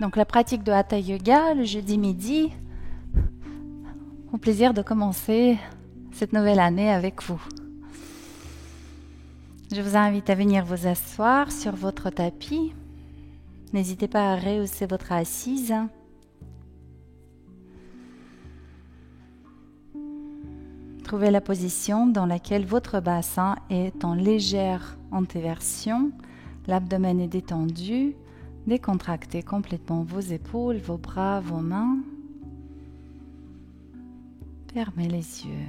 Donc la pratique de Hatha Yoga le jeudi midi. Au plaisir de commencer cette nouvelle année avec vous. Je vous invite à venir vous asseoir sur votre tapis. N'hésitez pas à rehausser votre assise. Trouvez la position dans laquelle votre bassin est en légère antéversion, l'abdomen est détendu, décontractez complètement vos épaules, vos bras, vos mains. Fermez les yeux.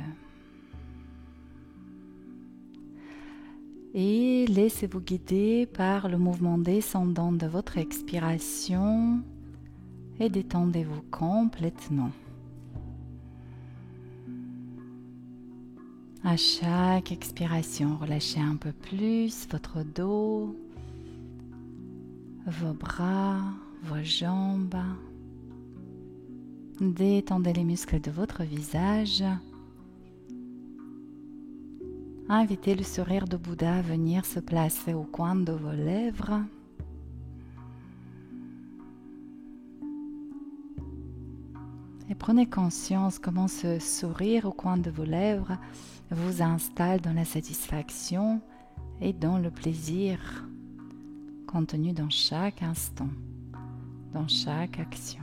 Et laissez-vous guider par le mouvement descendant de votre expiration et détendez-vous complètement. À chaque expiration, relâchez un peu plus votre dos, vos bras, vos jambes. Détendez les muscles de votre visage. Invitez le sourire de Bouddha à venir se placer au coin de vos lèvres. Et prenez conscience comment ce sourire au coin de vos lèvres vous installe dans la satisfaction et dans le plaisir contenu dans chaque instant, dans chaque action.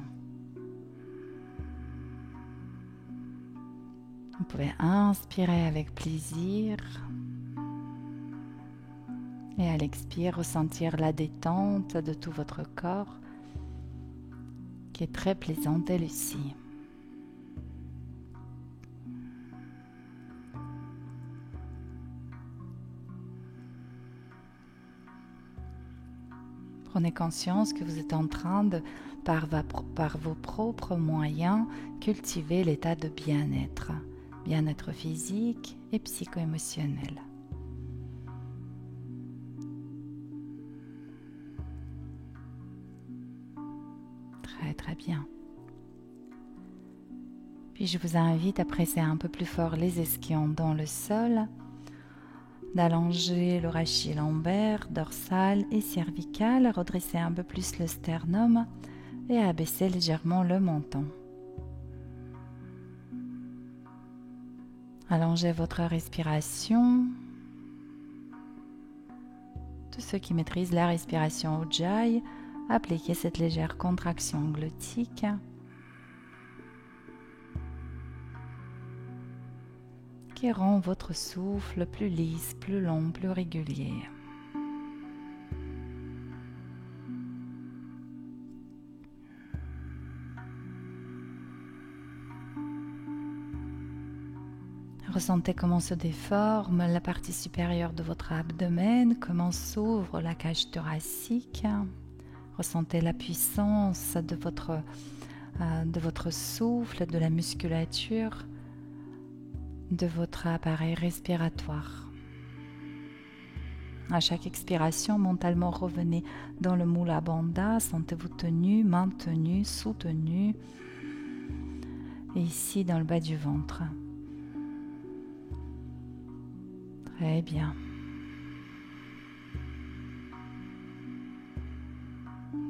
Vous pouvez inspirer avec plaisir et à l'expire ressentir la détente de tout votre corps qui est très plaisante elle aussi. Prenez conscience que vous êtes en train de, par vos propres moyens, cultiver l'état de bien-être physique et psycho-émotionnel. Très très bien. Puis je vous invite à presser un peu plus fort les ischions dans le sol, d'allonger le rachis lombaire, dorsal et cervical, redresser un peu plus le sternum et abaisser légèrement le menton. Allongez votre respiration. Tous ceux qui maîtrisent la respiration Ujjayi, appliquez cette légère contraction glottique. Qui rend votre souffle plus lisse, plus long, plus régulier. Ressentez comment se déforme la partie supérieure de votre abdomen, comment s'ouvre la cage thoracique. Ressentez la puissance de votre souffle, de la musculature, de votre appareil respiratoire. À chaque expiration, mentalement revenez dans le Mula Bandha, sentez-vous tenu, maintenu, soutenu, et ici dans le bas du ventre. Très bien.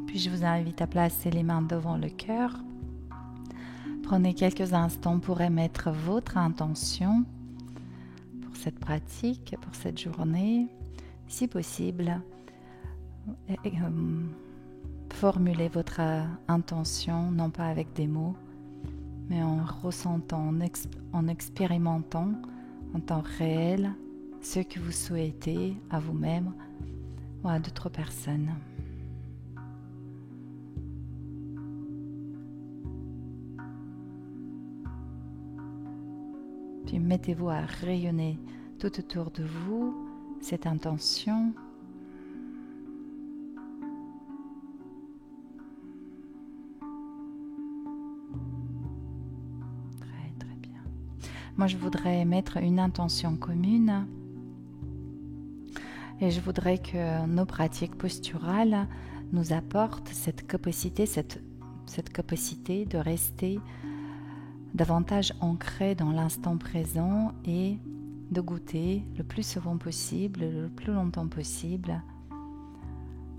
Puis je vous invite à placer les mains devant le cœur. Prenez quelques instants pour émettre votre intention pour cette pratique, pour cette journée. Si possible, formulez votre intention, non pas avec des mots, mais en ressentant, en expérimentant en temps réel ce que vous souhaitez à vous-même ou à d'autres personnes. Puis mettez-vous à rayonner tout autour de vous cette intention. Très très bien. Moi je voudrais mettre une intention commune et je voudrais que nos pratiques posturales nous apportent cette capacité de rester davantage ancré dans l'instant présent et de goûter le plus souvent possible, le plus longtemps possible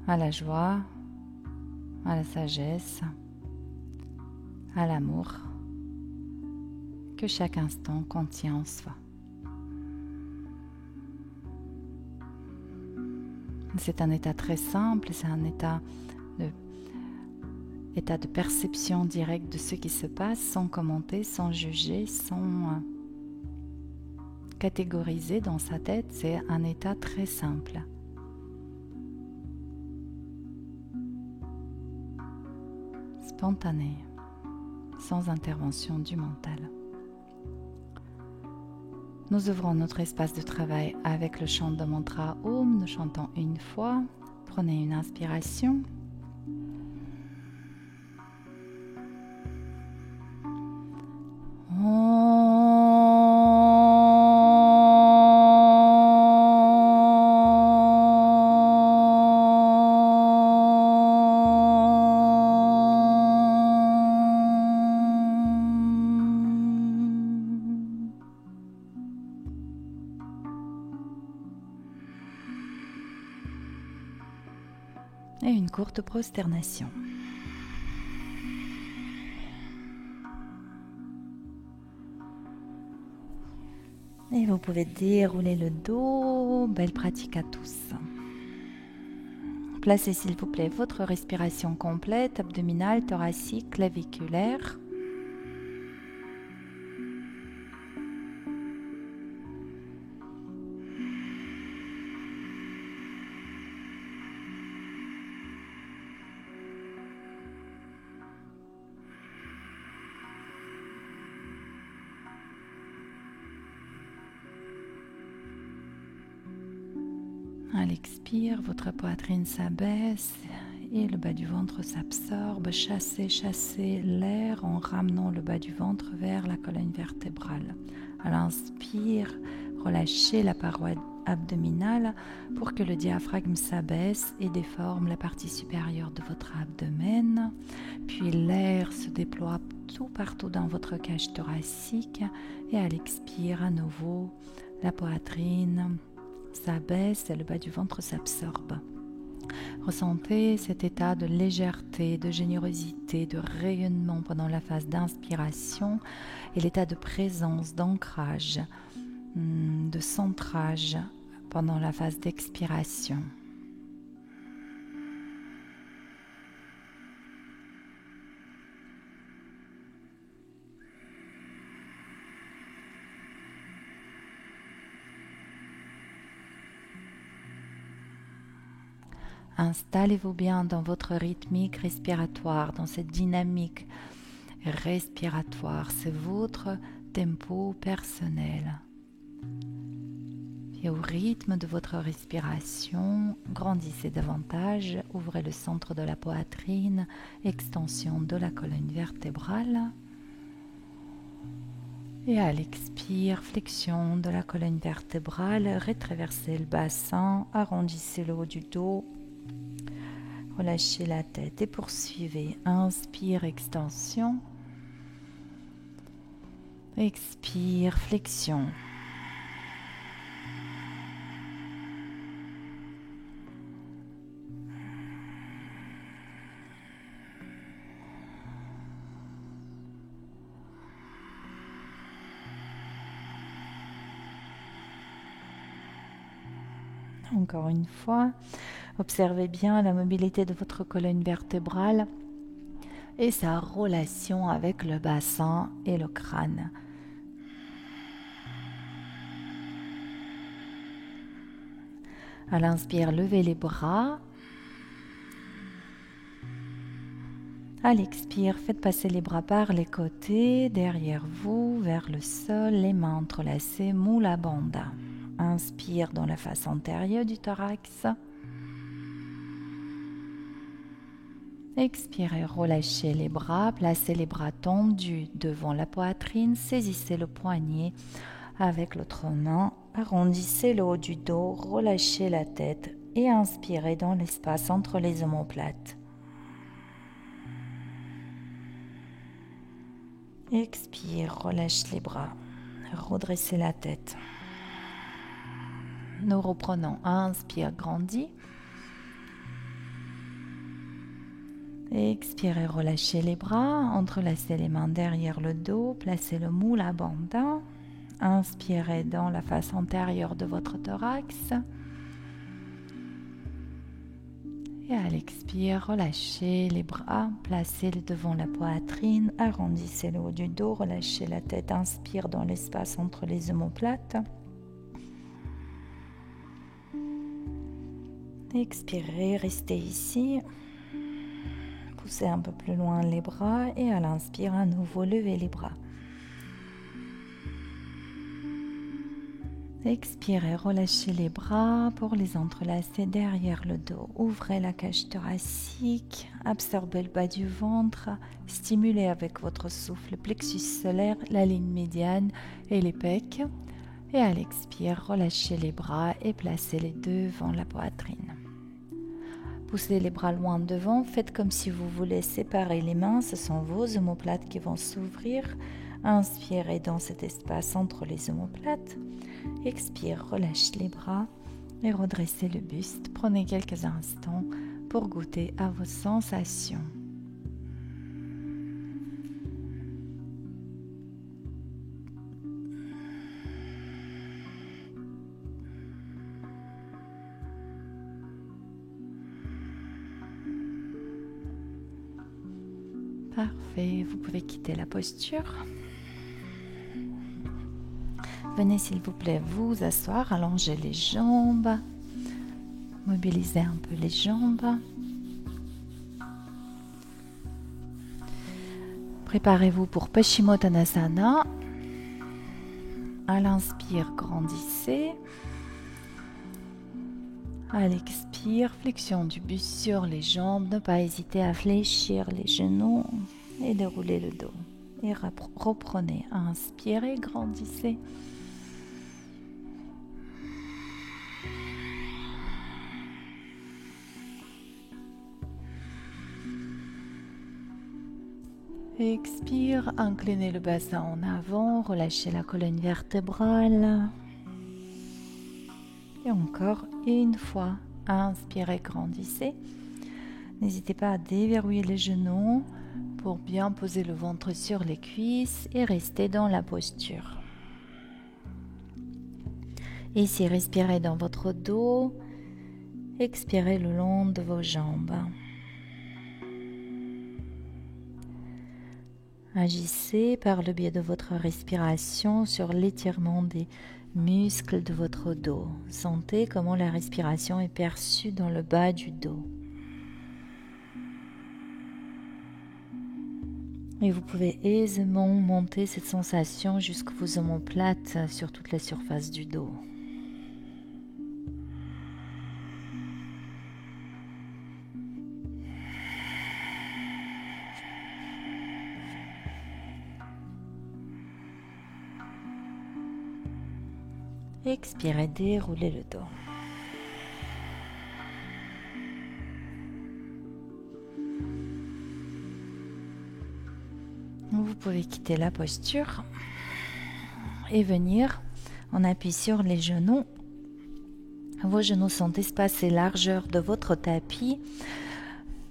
à la joie, à la sagesse, à l'amour que chaque instant contient en soi. C'est un état très simple, c'est un état de perception directe de ce qui se passe, sans commenter, sans juger, sans catégoriser dans sa tête. C'est un état très simple. Spontané, sans intervention du mental. Nous ouvrons notre espace de travail avec le chant de mantra Om. Nous chantons une fois. Prenez une inspiration. Et une courte prosternation. Et vous pouvez dérouler le dos. Belle pratique à tous. Placez s'il vous plaît votre respiration complète, abdominale, thoracique, claviculaire. À l'expire, votre poitrine s'abaisse et le bas du ventre s'absorbe. Chassez l'air en ramenant le bas du ventre vers la colonne vertébrale. À l'inspire, relâchez la paroi abdominale pour que le diaphragme s'abaisse et déforme la partie supérieure de votre abdomen. Puis l'air se déploie tout partout dans votre cage thoracique et à l'expire à nouveau, la poitrine s'abaisse et le bas du ventre s'absorbe. Ressentez cet état de légèreté, de générosité, de rayonnement pendant la phase d'inspiration et l'état de présence, d'ancrage, de centrage pendant la phase d'expiration. Installez-vous bien dans votre rythmique respiratoire, dans cette dynamique respiratoire. C'est votre tempo personnel. Et au rythme de votre respiration, grandissez davantage, ouvrez le centre de la poitrine, extension de la colonne vertébrale. Et à l'expire, flexion de la colonne vertébrale, rétraversez le bassin, arrondissez le haut du dos. Relâchez la tête et poursuivez. Inspire, extension. Expire, flexion. Encore une fois, observez bien la mobilité de votre colonne vertébrale et sa relation avec le bassin et le crâne. À l'inspire, levez les bras. À l'expire, faites passer les bras par les côtés, derrière vous, vers le sol, les mains entrelacées, Mula Bandha. Inspire dans la face antérieure du thorax. Expirez, relâchez les bras, placez les bras tendus devant la poitrine, saisissez le poignet avec l'autre main, arrondissez le haut du dos, relâchez la tête et inspirez dans l'espace entre les omoplates. Expire, relâche les bras, redressez la tête. Nous reprenons. Inspire, grandis. Expirez, relâchez les bras, entrelacez les mains derrière le dos, placez le moule bandin. Inspirez dans la face antérieure de votre thorax. Et à l'expire, relâchez les bras, placez-les devant la poitrine, arrondissez le haut du dos, relâchez la tête, inspire dans l'espace entre les omoplates. Expirez, restez ici. Poussez un peu plus loin les bras et à l'inspire, à nouveau, levez les bras. Expirez, relâchez les bras pour les entrelacer derrière le dos. Ouvrez la cage thoracique, absorbez le bas du ventre, stimulez avec votre souffle le plexus solaire, la ligne médiane et les pecs. Et à l'expire, relâchez les bras et placez-les devant la poitrine. Poussez les bras loin devant, faites comme si vous voulez séparer les mains, ce sont vos omoplates qui vont s'ouvrir. Inspirez dans cet espace entre les omoplates. Expire, relâche les bras et redressez le buste. Prenez quelques instants pour goûter à vos sensations. Parfait, vous pouvez quitter la posture. Venez s'il vous plaît vous asseoir, allongez les jambes, mobilisez un peu les jambes. Préparez-vous pour Paschimottanasana. À l'inspire, grandissez. À l'expire, flexion du buste sur les jambes. Ne pas hésiter à fléchir les genoux et dérouler le dos. Et reprenez. Inspirez, grandissez. Expire, inclinez le bassin en avant, relâchez la colonne vertébrale. Et encore une fois, inspirez, grandissez. N'hésitez pas à déverrouiller les genoux pour bien poser le ventre sur les cuisses et rester dans la posture. Ici, respirez dans votre dos, expirez le long de vos jambes. Agissez par le biais de votre respiration sur l'étirement des muscles de votre dos. Sentez comment la respiration est perçue dans le bas du dos. Et vous pouvez aisément monter cette sensation jusqu'aux omoplates sur toute la surface du dos. Expirez, déroulez le dos. Vous pouvez quitter la posture et venir en appui sur les genoux. Vos genoux sont espacés largeur de votre tapis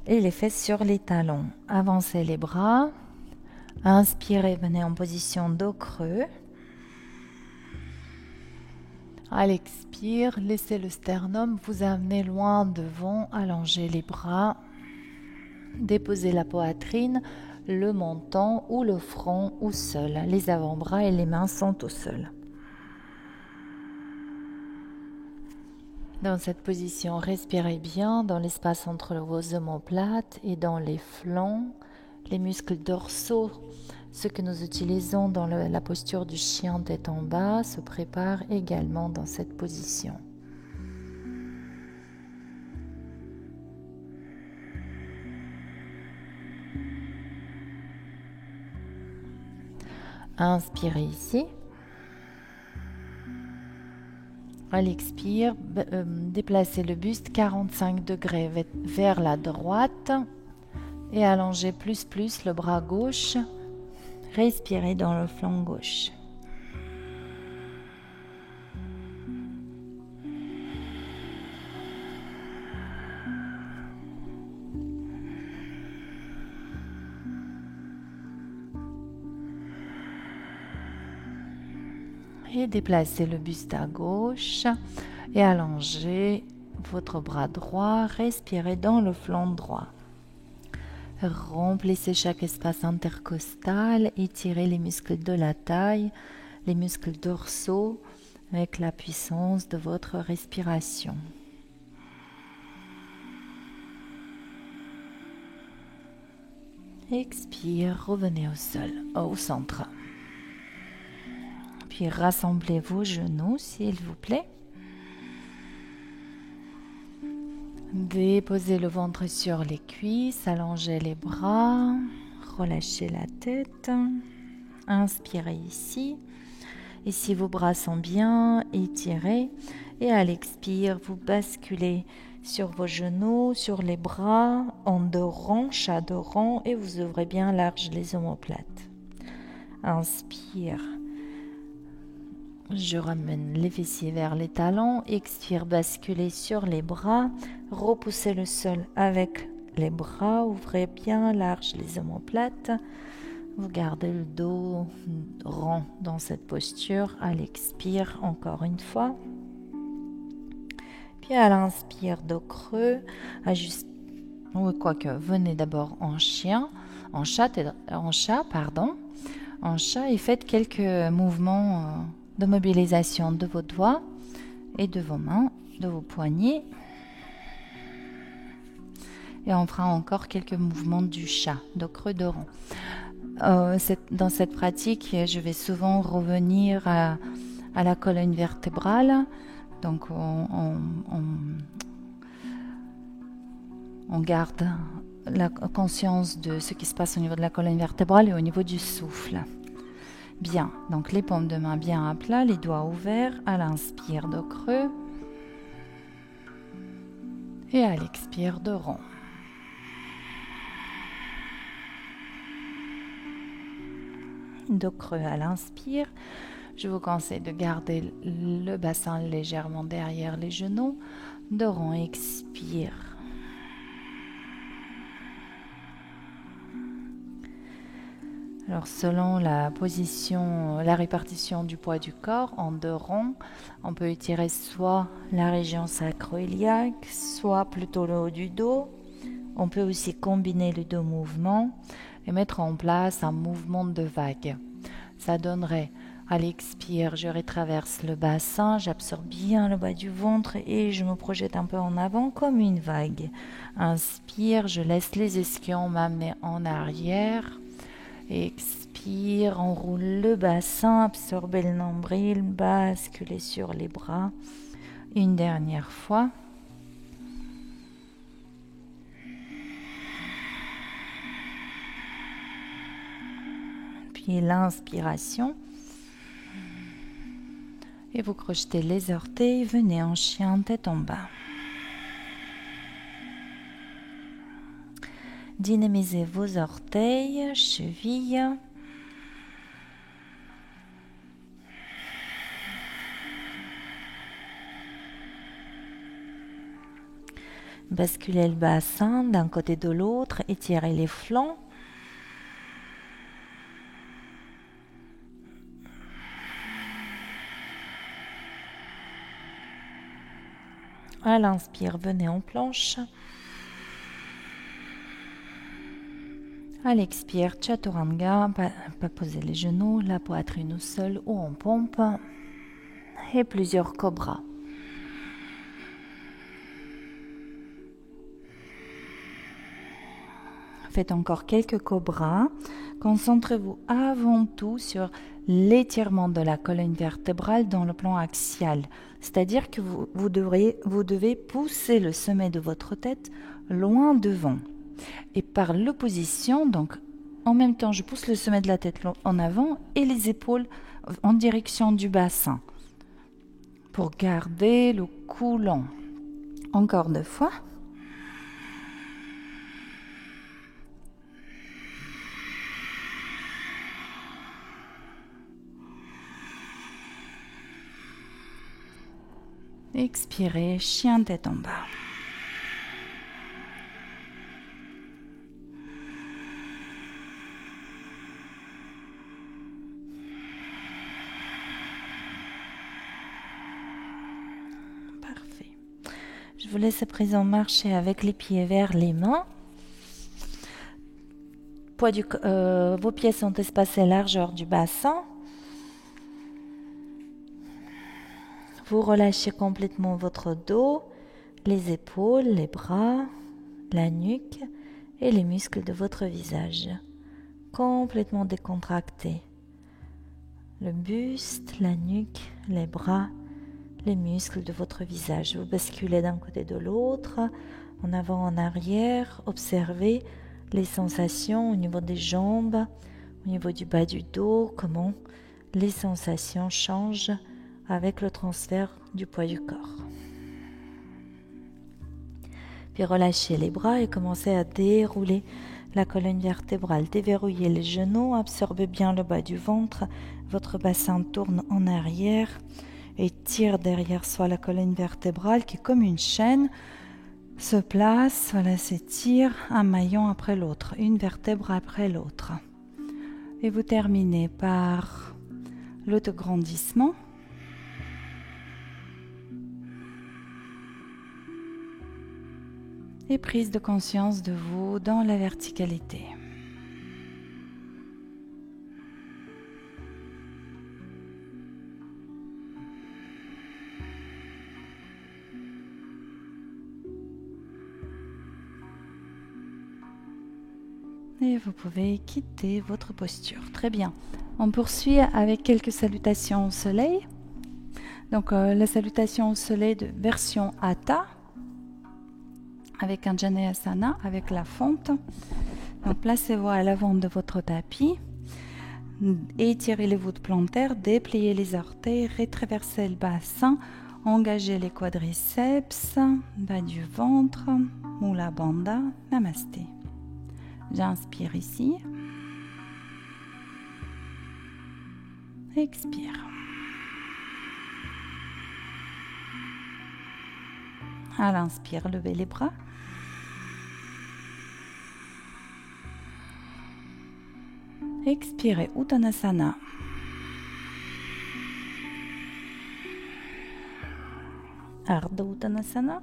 et les fesses sur les talons. Avancez les bras. Inspirez, venez en position dos creux. À l'expire, laissez le sternum vous amener loin devant, allongez les bras, déposez la poitrine, le menton ou le front au sol. Les avant-bras et les mains sont au sol. Dans cette position, respirez bien dans l'espace entre vos omoplates et dans les flancs, les muscles dorsaux. Ceux que nous utilisons dans la posture du chien tête en bas se préparent également dans cette position. Inspirez ici. À l'expire, déplacez le buste 45 degrés vers la droite et allongez plus le bras gauche. Respirez dans le flanc gauche. Et déplacez le buste à gauche et allongez votre bras droit. Respirez dans le flanc droit. Remplissez chaque espace intercostal, étirez les muscles de la taille, les muscles dorsaux avec la puissance de votre respiration. Expire, revenez au sol, au centre. Puis rassemblez vos genoux, s'il vous plaît. Déposez le ventre sur les cuisses, allongez les bras, relâchez la tête. Inspirez ici. Ici, vos bras sont bien étirés. Et à l'expire, vous basculez sur vos genoux, sur les bras, en dos rond, chat dos rond, et vous ouvrez bien large les omoplates. Inspire. Je ramène les fessiers vers les talons. Expire, basculez sur les bras. Repoussez le sol avec les bras. Ouvrez bien large les omoplates. Vous gardez le dos rond dans cette posture. À l'expire, encore une fois. Puis à l'inspire, dos creux. Venez d'abord en chien, en chat, et faites quelques mouvements de mobilisation de vos doigts et de vos mains, de vos poignets. Et on fera encore quelques mouvements du chat, dos creux, dos rond. Dans cette pratique, je vais souvent revenir à la colonne vertébrale. Donc, on garde la conscience de ce qui se passe au niveau de la colonne vertébrale et au niveau du souffle. Bien, donc les paumes de main bien à plat, les doigts ouverts. À l'inspire, dos creux. Et à l'expire, dos rond. Dos creux à l'inspire. Je vous conseille de garder le bassin légèrement derrière les genoux. Dos rond, expire. Alors selon la position, la répartition du poids du corps en dos rond, on peut étirer soit la région sacro-iliaque, soit plutôt le haut du dos. On peut aussi combiner les deux mouvements et mettre en place un mouvement de vague. Ça donnerait, à l'expire, je retraverse le bassin, j'absorbe bien le bas du ventre et je me projette un peu en avant comme une vague. Inspire, je laisse les ischions m'amener en arrière. Expire, enroule le bassin, absorbez le nombril, basculez sur les bras. Une dernière fois. Puis l'inspiration. Et vous crochetez les orteils, venez en chien, tête en bas. Dynamisez vos orteils, chevilles. Basculez le bassin d'un côté de l'autre, étirez les flancs. À l'inspire, venez en planche. À l'expire, Chaturanga, posez les genoux, la poitrine au sol ou en pompe. Et plusieurs cobras. Faites encore quelques cobras. Concentrez-vous avant tout sur l'étirement de la colonne vertébrale dans le plan axial. C'est-à-dire que vous devez pousser le sommet de votre tête loin devant. Et par l'opposition, donc en même temps, je pousse le sommet de la tête en avant et les épaules en direction du bassin pour garder le cou long. Encore 2 fois. Expirez, chien tête en bas. Je vous laisse à présent marcher avec les pieds vers les mains. Vos pieds sont espacés largeur du bassin. Vous relâchez complètement votre dos, les épaules, les bras, la nuque et les muscles de votre visage. Complètement décontractés. Le buste, la nuque, les bras, les muscles de votre visage. Vous basculez d'un côté de l'autre, en avant, en arrière. Observez les sensations au niveau des jambes, au niveau du bas du dos, comment les sensations changent avec le transfert du poids du corps. Puis relâchez les bras et commencez à dérouler la colonne vertébrale. Déverrouillez les genoux, absorbez bien le bas du ventre, votre bassin tourne en arrière et tire derrière soi la colonne vertébrale qui, comme une chaîne, se place, voilà, s'étire un maillon après l'autre, une vertèbre après l'autre. Et vous terminez par l'autograndissement. Et prise de conscience de vous dans la verticalité. Et vous pouvez quitter votre posture. Très bien. On poursuit avec quelques salutations au soleil. Donc la salutation au soleil de version Hatha avec un Janeyasana, avec la fente. Donc placez-vous à l'avant de votre tapis. Étirez les voûtes plantaires, dépliez les orteils, rétraversez le bassin, engagez les quadriceps, bas du ventre, Mula Bandha, Namasté. J'inspire ici. Expire. À l'inspire, levez les bras. Expirez, Uttanasana. Ardha Uttanasana.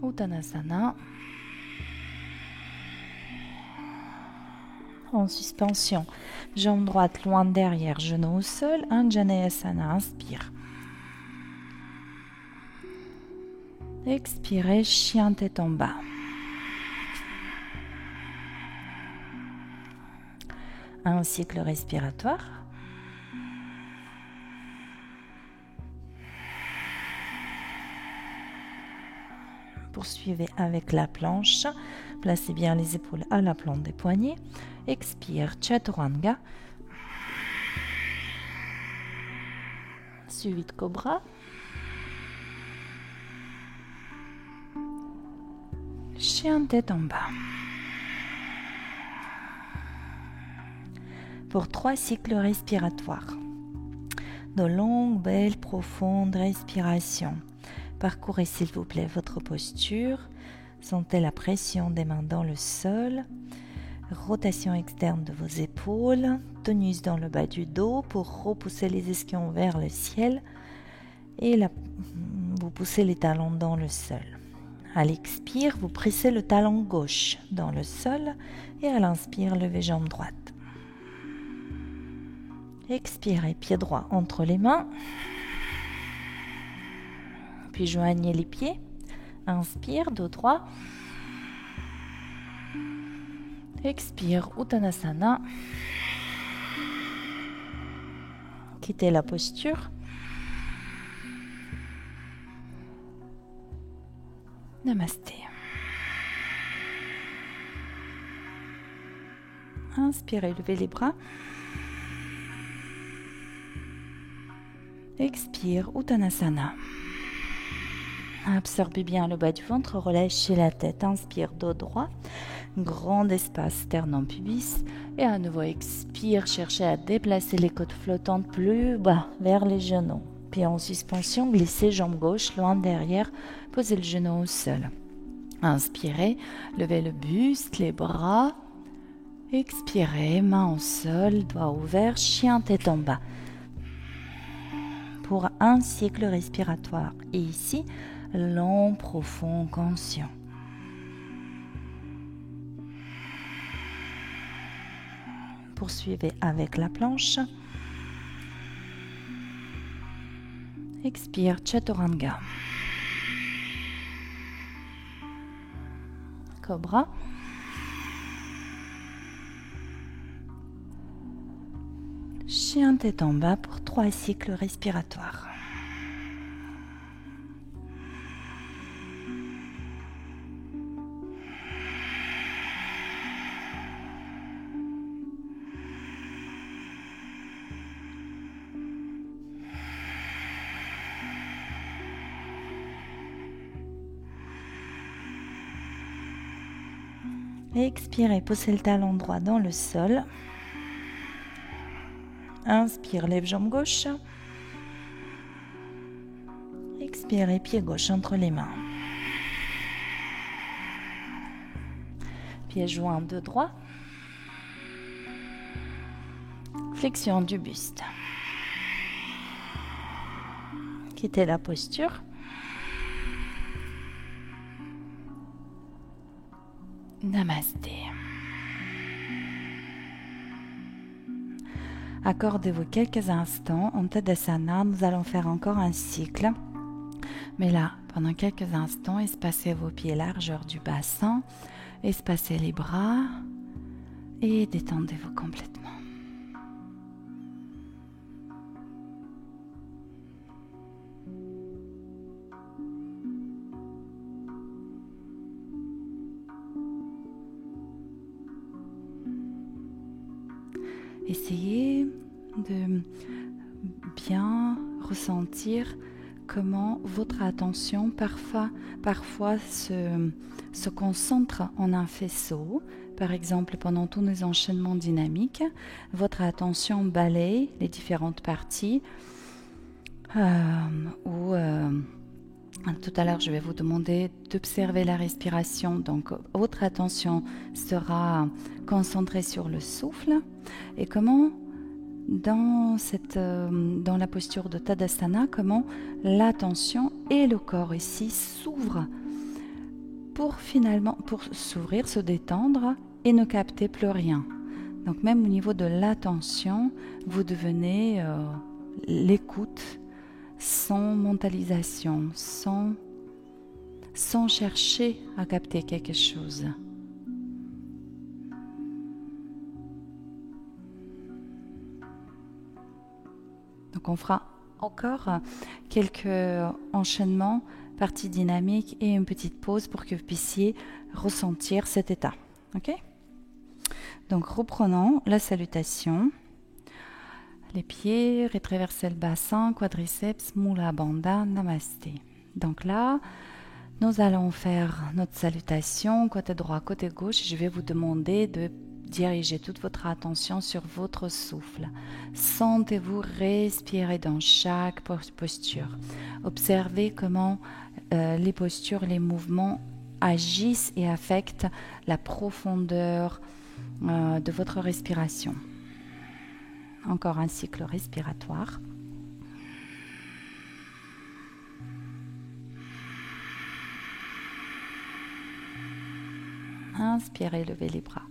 Uttanasana. En suspension, jambe droite loin derrière, genou au sol, un Janeyasana, inspire. Expirez, chien tête en bas. Un cycle respiratoire. Poursuivez avec la planche. Placez bien les épaules à la plante des poignets. Expire, Chaturanga. Suivi de Cobra. Chien tête en bas. Pour 3 cycles respiratoires. De longues, belles, profondes respirations. Parcourez s'il vous plaît votre posture. Sentez la pression des mains dans le sol. Rotation externe de vos épaules. Tonus dans le bas du dos pour repousser les ischions vers le ciel. Et vous poussez les talons dans le sol. À l'expire, vous pressez le talon gauche dans le sol. Et à l'inspire, levez jambe droite. Expirez, pied droit entre les mains. Puis joignez les pieds. Inspire, dos droit. Expire, Uttanasana. Quittez la posture. Namasté. Inspirez, levez les bras. Expire, Uttanasana. Absorbez bien le bas du ventre, relâchez la tête. Inspire, dos droit, grand espace sternum pubis. Et à nouveau, expire, cherchez à déplacer les côtes flottantes plus bas vers les genoux. Puis en suspension, glissez jambe gauche loin derrière, posez le genou au sol. Inspirez, levez le buste, les bras. Expirez, main au sol, doigts ouverts, chien tête en bas. pour un cycle respiratoire. Et ici, long, profond, conscient. Poursuivez avec la planche. Expire, Chaturanga. Cobra. Chien tête en bas pour 3 cycles respiratoires. Expirez, posez le talon droit dans le sol. Inspire, lève jambe gauche. Expirez, pied gauche entre les mains. Pied joint de droit. Flexion du buste. Quittez la posture. Namasté. Accordez-vous quelques instants en Tadasana. Nous allons faire encore un cycle. Mais là, pendant quelques instants, espacez vos pieds largeur du bassin. Espacez les bras. Et détendez-vous complètement. Essayez de bien ressentir comment votre attention parfois se concentre en un faisceau. Par exemple, pendant tous nos enchaînements dynamiques, votre attention balaye les différentes parties. Tout à l'heure, je vais vous demander d'observer la respiration. Donc, votre attention sera concentrée sur le souffle. Et comment, dans la posture de Tadasana, comment l'attention et le corps ici s'ouvrent pour s'ouvrir, se détendre et ne capter plus rien. Donc, même au niveau de l'attention, vous devenez l'écoute sans mentalisation, sans chercher à capter quelque chose. Donc on fera encore quelques enchaînements, parties dynamiques et une petite pause pour que vous puissiez ressentir cet état. Ok ? Donc reprenons la salutation. Les pieds, rétroversez le bassin, quadriceps, Mula Bandha, Namasté. Donc là, nous allons faire notre salutation, côté droit, côté gauche. Je vais vous demander de diriger toute votre attention sur votre souffle. Sentez-vous respirer dans chaque posture. Observez comment les postures, les mouvements agissent et affectent la profondeur de votre respiration. Encore un cycle respiratoire. Inspirez, levez les bras.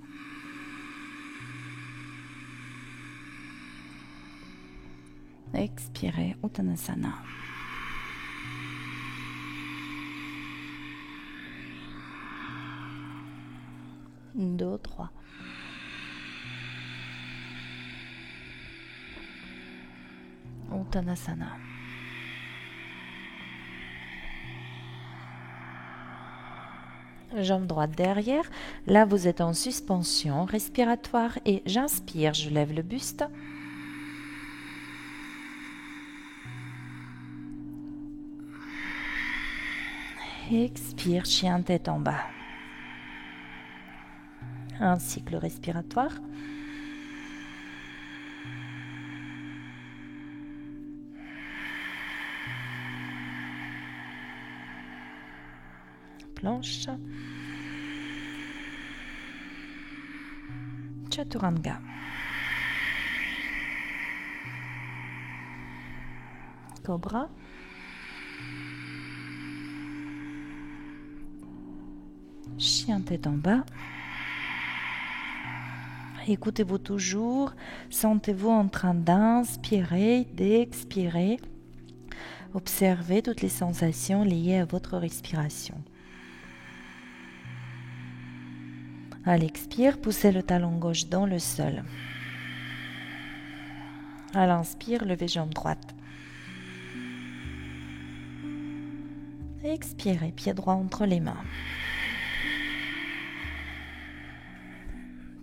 Expirez, Uttanasana. Deux, trois. Uttanasana. Jambe droite derrière. Là, vous êtes en suspension respiratoire et j'inspire, je lève le buste. Expire, chien tête en bas. Un cycle respiratoire. Planche. Chaturanga. Cobra. Chien tête en bas. Écoutez-vous toujours, sentez-vous en train d'inspirer, d'expirer. Observez toutes les sensations liées à votre respiration. À l'expire, poussez le talon gauche dans le sol. À l'inspire, levez jambe droite. Expirez, pied droit entre les mains.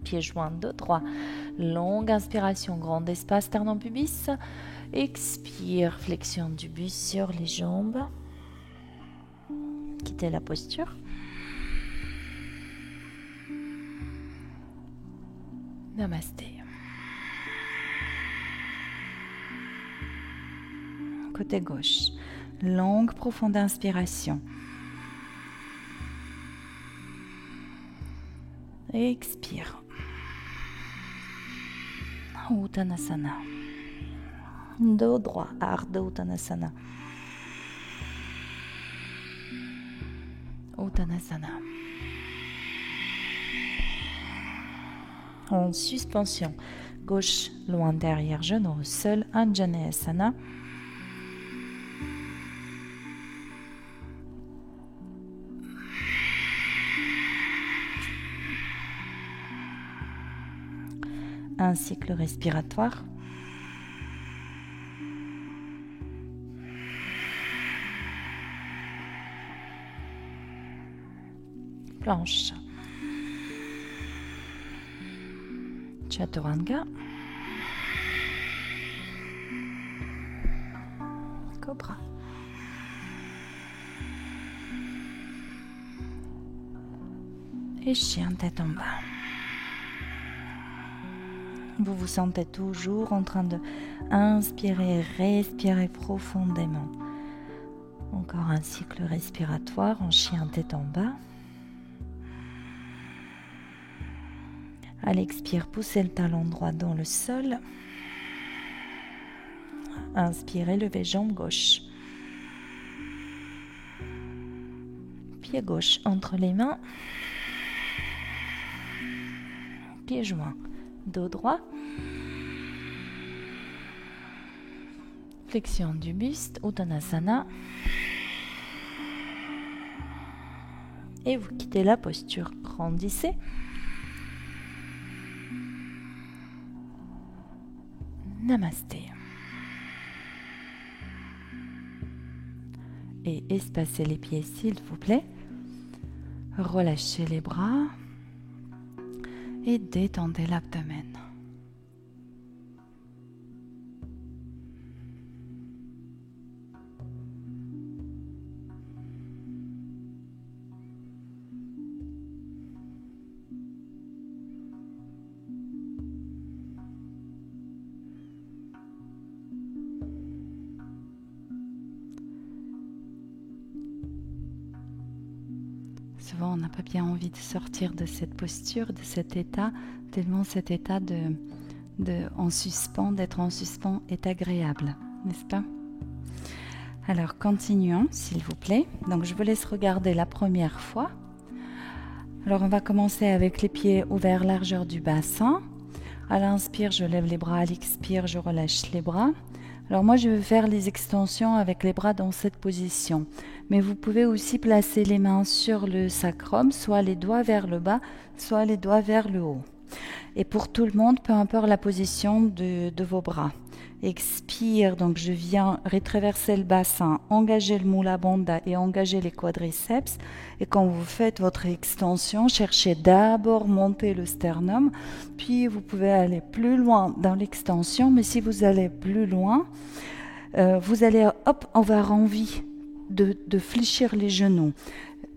Pieds joints, dos droit. Longue inspiration, grand espace, sternum pubis. Expire, flexion du buste sur les jambes. Quittez la posture. Namasté. Côté gauche. Longue, profonde inspiration. Expire. Uttanasana. Dos droit, Ardha Uttanasana. Uttanasana. En suspension, gauche loin derrière genou au sol, Anjaneyasana. Un cycle respiratoire. Planche. Chaturanga. Cobra. Et chien tête en bas. Vous vous sentez toujours en train de inspirer et respirer profondément. Encore un cycle respiratoire en chien tête en bas. À l'expire, poussez le talon droit dans le sol. Inspirez, levez jambe gauche. Pied gauche entre les mains. Pieds joints. Dos droit. Flexion du buste, Uttanasana. Et vous quittez la posture. Grandissez. Namasté. Et espacez les pieds s'il vous plaît. Relâchez les bras. Et détendez l'abdomen. Souvent, on n'a pas bien envie de sortir de cette posture, de cet état, tellement cet état d'être en suspens est agréable, n'est-ce pas? Alors, continuons, s'il vous plaît. Donc, je vous laisse regarder la première fois. Alors, on va commencer avec les pieds ouverts, largeur du bassin. À l'inspire, je lève les bras. À l'expire, je relâche les bras. Alors moi, je vais faire les extensions avec les bras dans cette position. Mais vous pouvez aussi placer les mains sur le sacrum, soit les doigts vers le bas, soit les doigts vers le haut. Et pour tout le monde, peu importe la position de vos bras. Expire, donc je viens rétraverser le bassin, engager le Mula Bandha et engager les quadriceps. Et quand vous faites votre extension, cherchez d'abord monter le sternum, puis vous pouvez aller plus loin dans l'extension. Mais si vous allez plus loin, vous allez avoir envie de fléchir les genoux.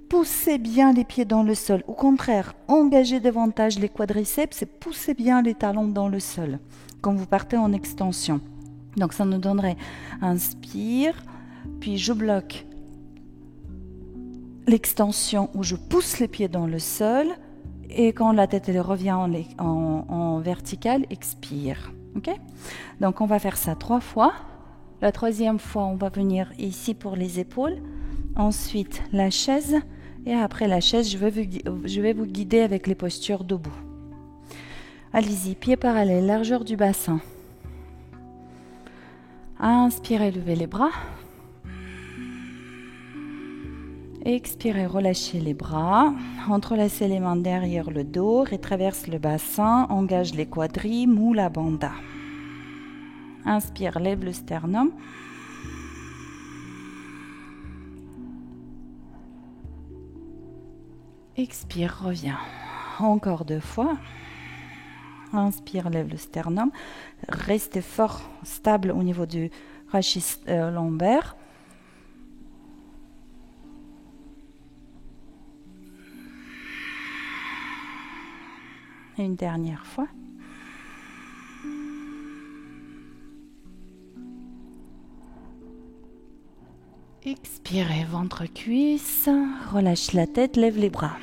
Poussez bien les pieds dans le sol. Au contraire, engagez davantage les quadriceps et poussez bien les talons dans le sol quand vous partez en extension. Donc ça nous donnerait inspire, puis je bloque l'extension où je pousse les pieds dans le sol et quand la tête elle revient en verticale, expire. Okay? Donc on va faire ça 3 fois. La troisième fois, on va venir ici pour les épaules. Ensuite, la chaise. Et après la chaise, je vais vous guider avec les postures debout. Allez-y, pieds parallèles, largeur du bassin. Inspirez, levez les bras. Expirez, relâchez les bras. Entrelacez les mains derrière le dos, rétraverse le bassin, engage les quadris, Mula Bandha. Inspire, lève le sternum. Expire, reviens. Encore 2 fois. Inspire, lève le sternum. Restez fort, stable au niveau du rachis lombaire. Une dernière fois. Expirez, ventre-cuisse. Relâche la tête, lève les bras.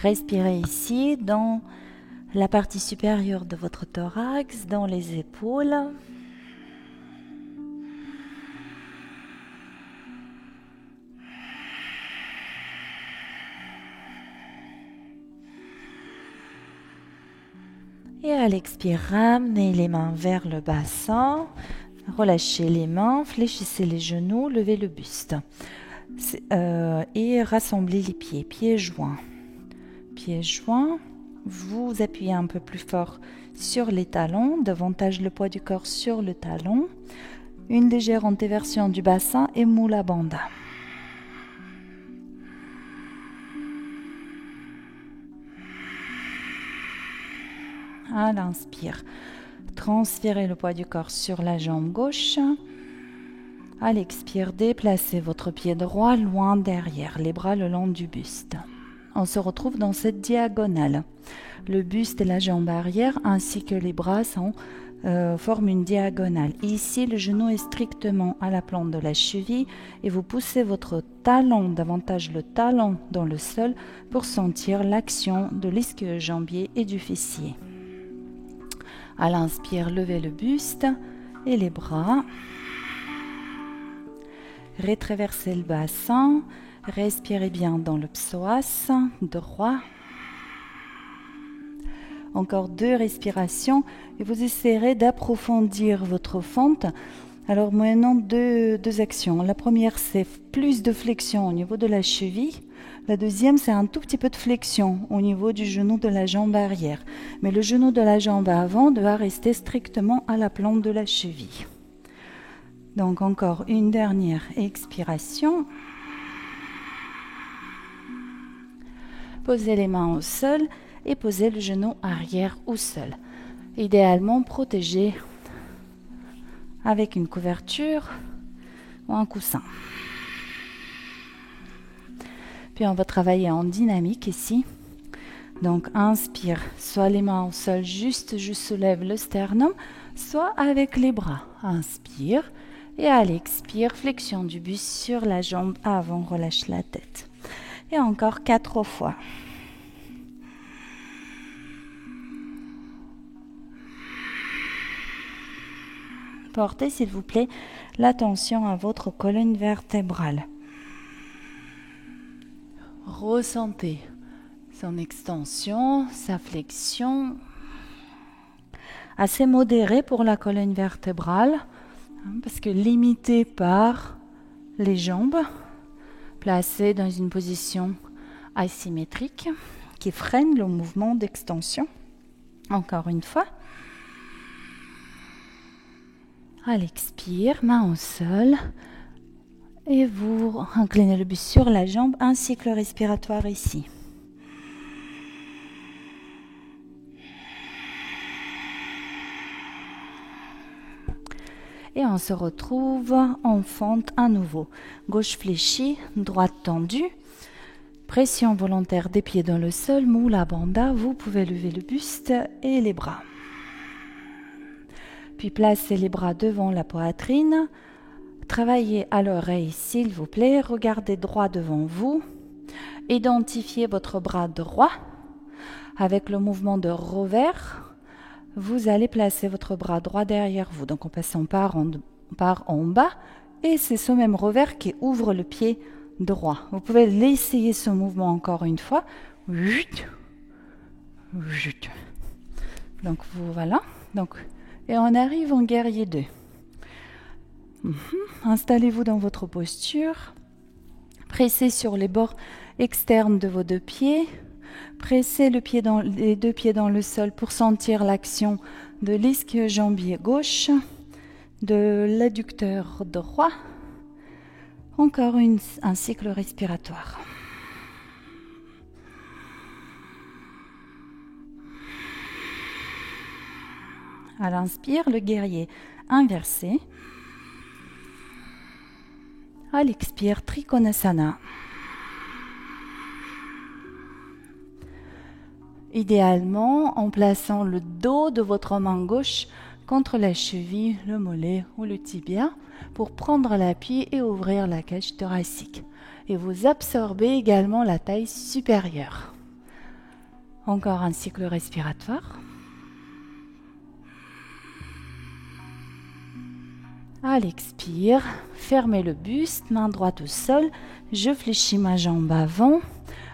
Respirez ici dans la partie supérieure de votre thorax, dans les épaules. Et à l'expire, ramenez les mains vers le bassin. Relâchez les mains, fléchissez les genoux, levez le buste. Et rassemblez les pieds, pieds joints. Pieds joints, vous appuyez un peu plus fort sur les talons, davantage le poids du corps sur le talon. Une légère antéversion du bassin et Mula Bandha. À l'inspire, transférez le poids du corps sur la jambe gauche. À l'expire, déplacez votre pied droit loin derrière, les bras le long du buste. On se retrouve dans cette diagonale. Le buste et la jambe arrière ainsi que les bras forment une diagonale. Ici, le genou est strictement à la plante de la cheville et vous poussez votre talon, davantage le talon dans le sol pour sentir l'action de l'ischio-jambier et du fessier. À l'inspire, levez le buste et les bras. Rétraversez le bassin. Respirez bien dans le psoas droit. Encore 2 respirations et vous essaierez d'approfondir votre fente. Alors maintenant, deux actions. La première, c'est plus de flexion au niveau de la cheville. La deuxième, c'est un tout petit peu de flexion au niveau du genou de la jambe arrière. Mais le genou de la jambe avant doit rester strictement à la plante de la cheville. Donc encore une dernière expiration. Posez les mains au sol et posez le genou arrière au sol. Idéalement protégé avec une couverture ou un coussin. Puis on va travailler en dynamique ici. Donc inspire, soit les mains au sol, juste je soulève le sternum, soit avec les bras. Inspire et à l'expire, flexion du buste sur la jambe avant, relâche la tête. Et encore 4 fois. Portez s'il vous plaît l'attention à votre colonne vertébrale. Ressentez son extension, sa flexion, assez modérée pour la colonne vertébrale, parce que limitée par les jambes, placées dans une position asymétrique qui freine le mouvement d'extension. Encore une fois. À l'expire, main au sol. Et vous inclinez le buste sur la jambe, un cycle respiratoire ici. Et on se retrouve en fente à nouveau. Gauche fléchie, droite tendue. Pression volontaire des pieds dans le sol, Mula Bandha. Vous pouvez lever le buste et les bras. Puis placez les bras devant la poitrine. Travaillez à l'oreille s'il vous plaît. Regardez droit devant vous. Identifiez votre bras droit avec le mouvement de revers. vous allez placer votre bras droit derrière vous, donc en passant par en bas, et c'est ce même revers qui ouvre le pied droit. Vous pouvez l'essayer ce mouvement encore une fois. Donc voilà. Donc, et on arrive en guerrier 2. Installez-vous dans votre posture. Pressez sur les bords externes de vos deux pieds. Pressez les deux pieds dans le sol pour sentir l'action de l'ischio-jambier gauche, de l'adducteur droit. Encore un cycle respiratoire. À l'inspire, le guerrier inversé. À l'expire, Trikonasana. Idéalement, en plaçant le dos de votre main gauche contre la cheville, le mollet ou le tibia pour prendre l'appui et ouvrir la cage thoracique. Et vous absorbez également la taille supérieure. Encore un cycle respiratoire. À l'expire, fermez le buste, main droite au sol, je fléchis ma jambe avant,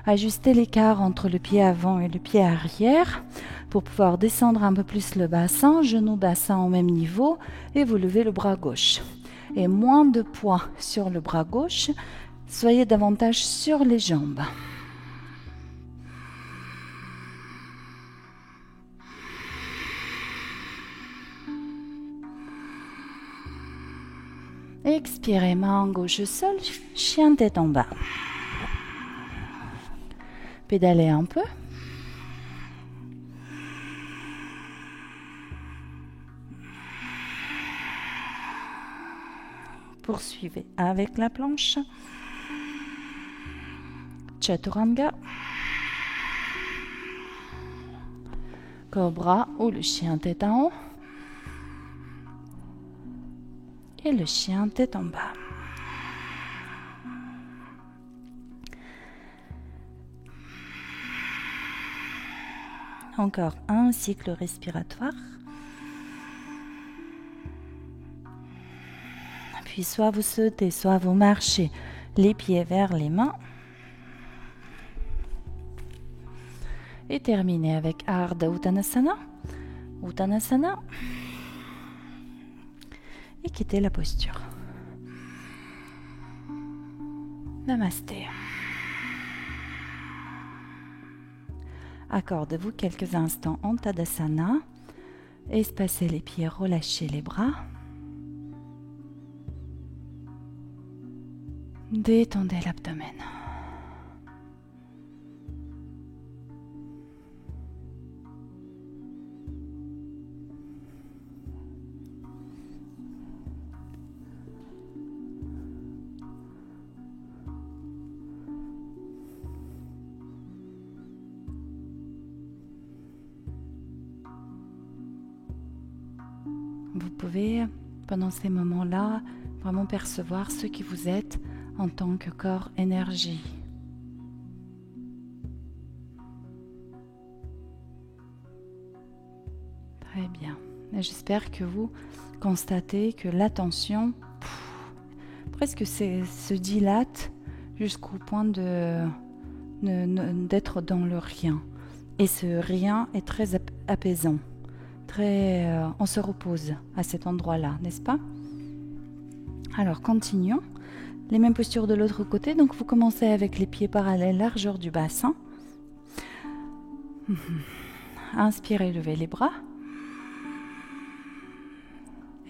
ajustez l'écart entre le pied avant et le pied arrière pour pouvoir descendre un peu plus le bassin, genou bassin au même niveau et vous levez le bras gauche. Et moins de poids sur le bras gauche, soyez davantage sur les jambes. Expirez, main gauche au sol, chien tête en bas. Pédalez un peu. Poursuivez avec la planche. Chaturanga. Cobra ou le chien tête en haut. Et le chien tête en bas. Encore un cycle respiratoire. Puis soit vous sautez, soit vous marchez les pieds vers les mains. Et terminez avec Ardha Uttanasana. Uttanasana. Et quittez la posture. Namasté. Accordez-vous quelques instants en Tadasana. Espacez les pieds, relâchez les bras. Détendez l'abdomen. Vous pouvez, pendant ces moments-là, vraiment percevoir ce qui vous êtes en tant que corps énergie. Très bien. Et j'espère que vous constatez que l'attention presque se dilate jusqu'au point d'être dans le rien. Et ce rien est très apaisant. On se repose à cet endroit-là, n'est-ce pas? Alors, continuons. Les mêmes postures de l'autre côté. Donc, vous commencez avec les pieds parallèles, largeur du bassin. Inspirez, levez les bras.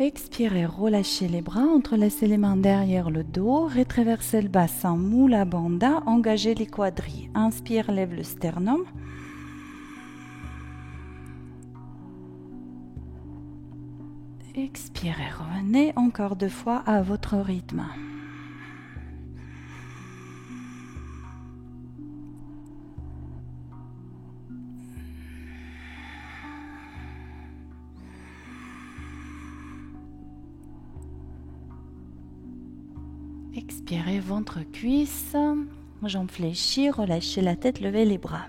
Expirez, relâchez les bras, entrelacez les mains derrière le dos, rétraversez le bassin, Mula Bandha, engagez les quadrilles. Inspire, lève le sternum. Expirez, revenez encore 2 fois à votre rythme. Expirez, ventre, cuisse, jambes fléchies, relâchez la tête, levez les bras.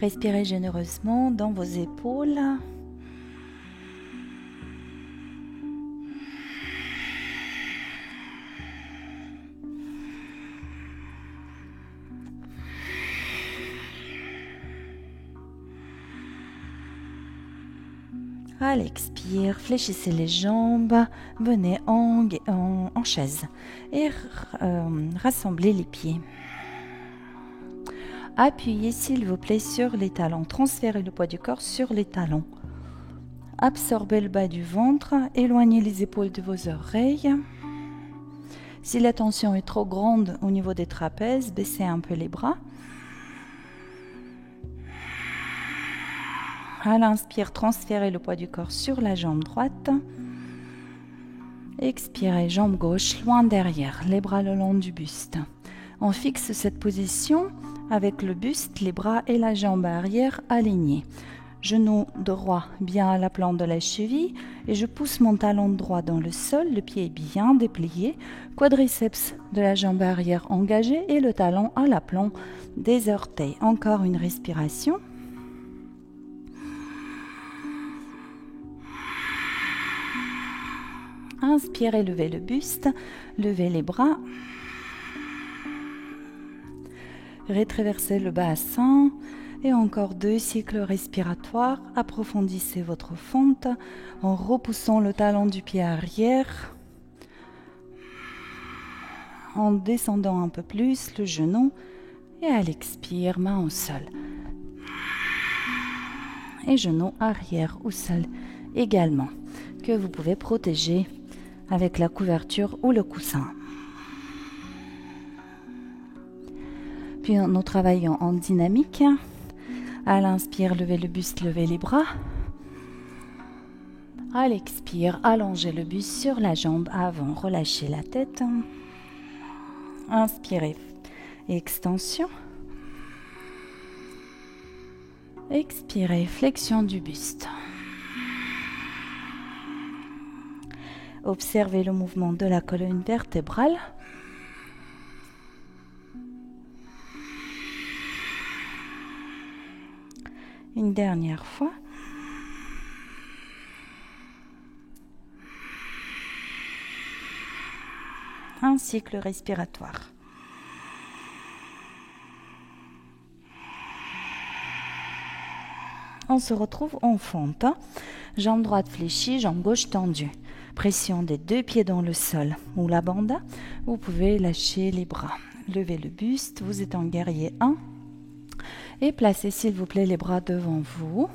Respirez généreusement dans vos épaules. À l'expire, fléchissez les jambes, venez en chaise et rassemblez les pieds. Appuyez s'il vous plaît sur les talons, transférez le poids du corps sur les talons. Absorbez le bas du ventre, éloignez les épaules de vos oreilles. Si la tension est trop grande au niveau des trapèzes, baissez un peu les bras. À l'inspire, transférez le poids du corps sur la jambe droite. Expirez, jambe gauche loin derrière, les bras le long du buste. On fixe cette position avec le buste, les bras et la jambe arrière alignés. Genou droit bien à la plante de la cheville et je pousse mon talon droit dans le sol, le pied est bien déplié, quadriceps de la jambe arrière engagé et le talon à la plante des orteils. Encore une respiration. Inspirez, levez le buste, levez les bras. Rétraversez le bassin et encore 2 cycles respiratoires. Approfondissez votre fente en repoussant le talon du pied arrière, en descendant un peu plus le genou et à l'expire, main au sol. Et genou arrière au sol également, que vous pouvez protéger avec la couverture ou le coussin. Puis nous travaillons en dynamique. À l'inspire, levez le buste, levez les bras. À l'expire, allongez le buste sur la jambe avant, relâchez la tête. Inspirez, extension. Expirez, flexion du buste. Observez le mouvement de la colonne vertébrale. Une dernière fois. Un cycle respiratoire. On se retrouve en fente. Jambe droite fléchie, jambe gauche tendue. Pression des 2 pieds dans le sol ou la banda. Vous pouvez lâcher les bras. Levez le buste, vous êtes en guerrier 1. Et placez s'il vous plaît les bras devant vous,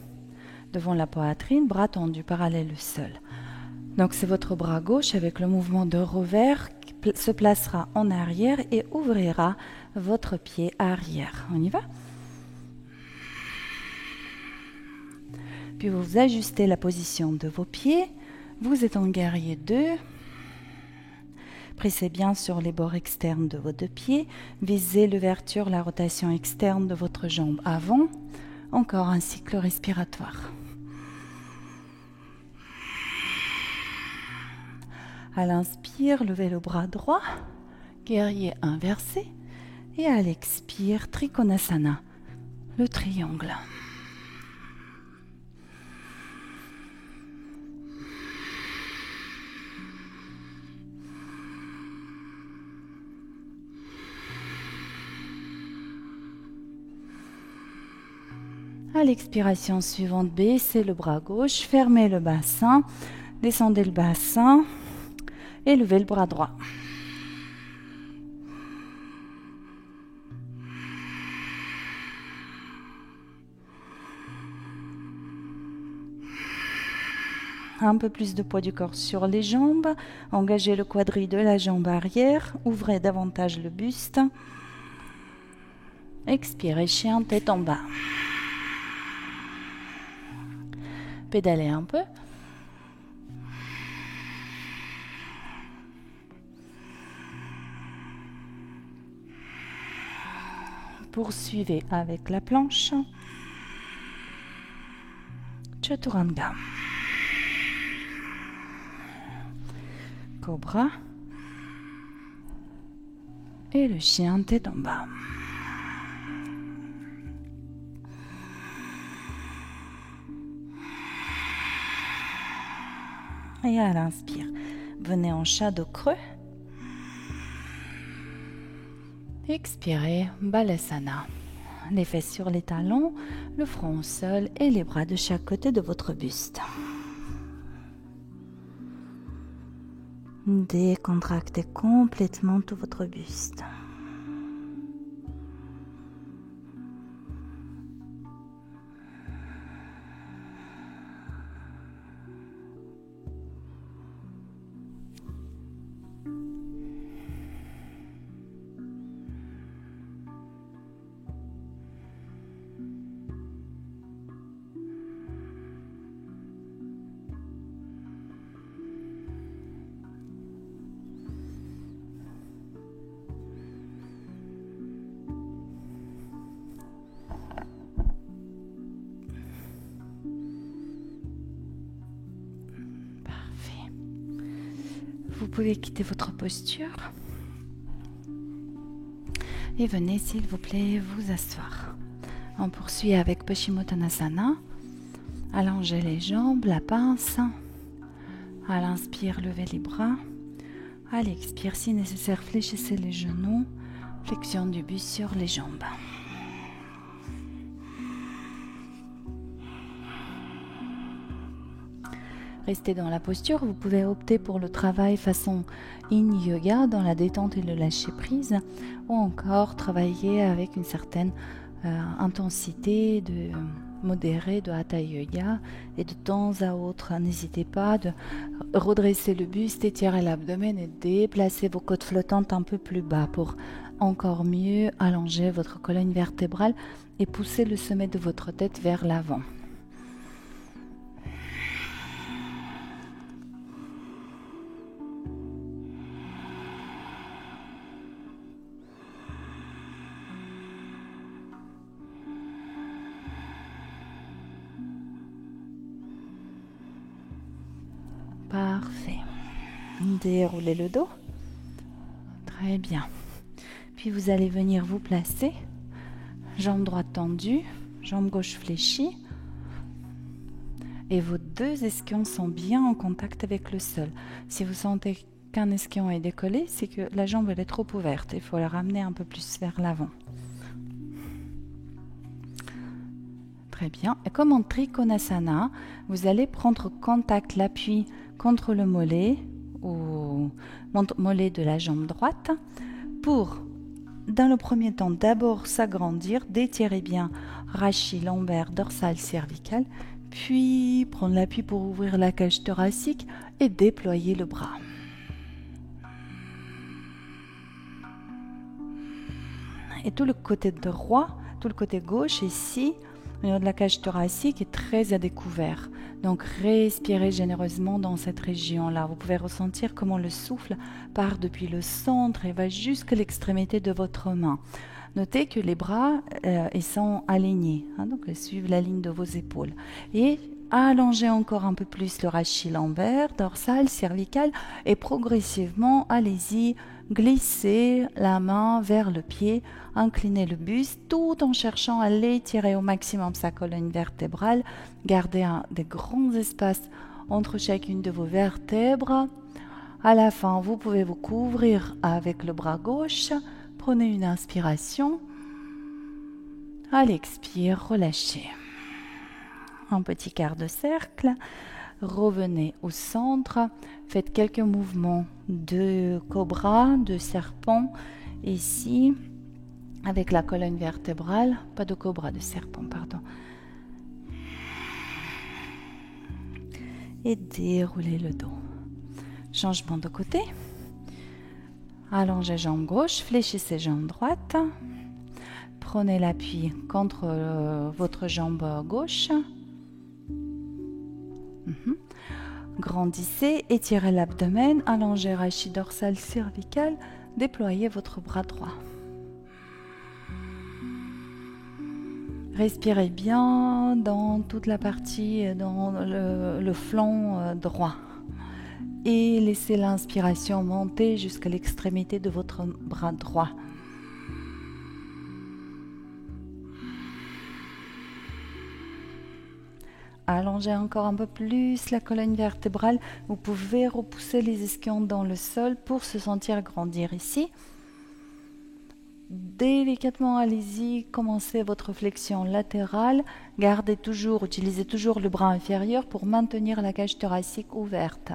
devant la poitrine, bras tendus parallèles au sol. Donc c'est votre bras gauche avec le mouvement de revers qui se placera en arrière et ouvrira votre pied arrière. On y va? Puis vous ajustez la position de vos pieds. Vous êtes en guerrier 2. Pressez bien sur les bords externes de vos 2 pieds. Visez l'ouverture, la rotation externe de votre jambe avant. Encore un cycle respiratoire. À l'inspire, levez le bras droit. Guerrier inversé. Et à l'expire, Trikonasana, le triangle. À l'expiration suivante, baissez le bras gauche, fermez le bassin, descendez le bassin et levez le bras droit. Un peu plus de poids du corps sur les jambes, engagez le quadri de la jambe arrière, ouvrez davantage le buste. Expirez, chien, tête en bas. Pédalez un peu. Poursuivez avec la planche. Chaturanga. Cobra. Et le chien tête en bas. et à l'inspire, venez en shadow creux. Expirez, Balasana. Les fesses sur les talons, le front au sol et les bras de chaque côté de votre buste. Décontractez complètement tout votre buste. Vous pouvez quitter votre posture et venez s'il vous plaît vous asseoir. On poursuit avec Paschimottanasana. Allongez les jambes, la pince. À l'inspire, levez les bras. À l'expire, si nécessaire, fléchissez les genoux. Flexion du buste sur les jambes. Restez dans la posture, vous pouvez opter pour le travail façon Yin Yoga dans la détente et le lâcher prise, ou encore travailler avec une certaine intensité modérée de Hatha Yoga, et de temps à autre, n'hésitez pas de redresser le buste, étirer l'abdomen et déplacer vos côtes flottantes un peu plus bas pour encore mieux allonger votre colonne vertébrale et pousser le sommet de votre tête vers l'avant. Parfait. Déroulez le dos. Très bien. Puis vous allez venir vous placer. Jambe droite tendue, jambe gauche fléchie. Et vos deux ischions sont bien en contact avec le sol. Si vous sentez qu'un ischion est décollé, c'est que la jambe elle est trop ouverte. Il faut la ramener un peu plus vers l'avant. Très bien. Et comme en Trikonasana, vous allez prendre contact, l'appui contre le mollet ou mollet de la jambe droite pour, dans le premier temps, d'abord s'agrandir, d'étirer bien rachis, lombaire, dorsal, cervical, puis prendre l'appui pour ouvrir la cage thoracique et déployer le bras. Et tout le côté droit, tout le côté gauche ici, au niveau de la cage thoracique est très à découvert. Donc respirez généreusement dans cette région-là. Vous pouvez ressentir comment le souffle part depuis le centre et va jusqu'à l'extrémité de votre main. Notez que les bras ils sont alignés, donc ils suivent la ligne de vos épaules. Et allongez encore un peu plus le rachis lombaire, dorsal, cervical et progressivement, allez-y, glissez la main vers le pied, inclinez le buste tout en cherchant à l'étirer au maximum sa colonne vertébrale. Gardez des grands espaces entre chacune de vos vertèbres. À la fin, vous pouvez vous couvrir avec le bras gauche. Prenez une inspiration. À l'expire, relâchez. Un petit quart de cercle. Revenez au centre. Faites quelques mouvements de cobra, de serpent. Ici, avec la colonne vertébrale. Pas de cobra, de serpent, pardon. Et déroulez le dos. Changement de côté. Allongez jambe gauche, fléchissez jambe droite. Prenez l'appui contre votre jambe gauche. Grandissez, étirez l'abdomen, allongez rachis dorsal cervical, déployez votre bras droit. Respirez bien dans toute la partie, dans le flanc droit. Et laissez l'inspiration monter jusqu'à l'extrémité de votre bras droit. allongez encore un peu plus la colonne vertébrale. Vous pouvez repousser les ischions dans le sol pour se sentir grandir ici. Délicatement, allez-y, commencez votre flexion latérale. Utilisez toujours le bras inférieur pour maintenir la cage thoracique ouverte.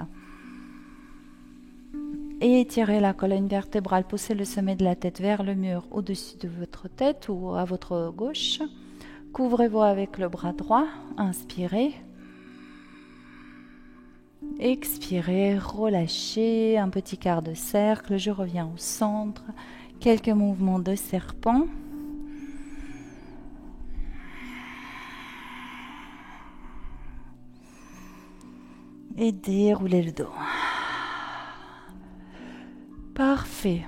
Et étirez la colonne vertébrale, poussez le sommet de la tête vers le mur au-dessus de votre tête ou à votre gauche. Couvrez-vous avec le bras droit, inspirez. Expirez, relâchez, un petit quart de cercle, je reviens au centre. Quelques mouvements de serpent. Et déroulez le dos. Parfait.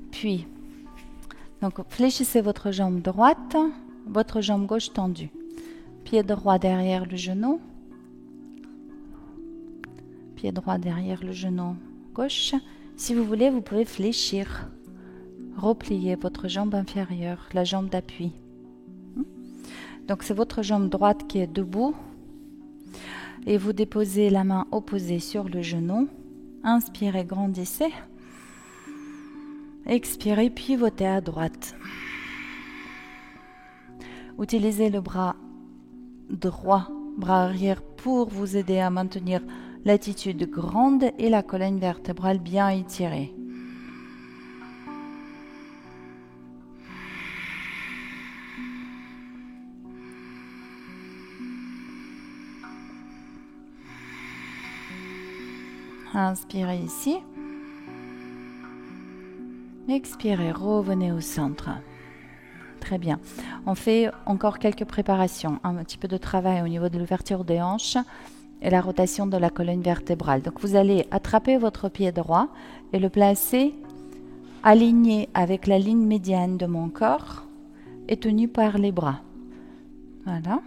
Puis, donc fléchissez votre jambe droite, votre jambe gauche tendue. Pied droit derrière le genou. Pied droit derrière le genou gauche. Si vous voulez, vous pouvez fléchir. Repliez votre jambe inférieure, la jambe d'appui. Donc c'est votre jambe droite qui est debout. Et vous déposez la main opposée sur le genou. Inspirez, grandissez. Expirez, pivotez à droite. Utilisez le bras droit, bras arrière pour vous aider à maintenir l'attitude grande et la colonne vertébrale bien étirée. Inspirez ici. Expirez, revenez au centre. Très bien. On fait encore quelques préparations. Un petit peu de travail au niveau de l'ouverture des hanches et la rotation de la colonne vertébrale. Donc vous allez attraper votre pied droit et le placer aligné avec la ligne médiane de mon corps et tenu par les bras. Voilà.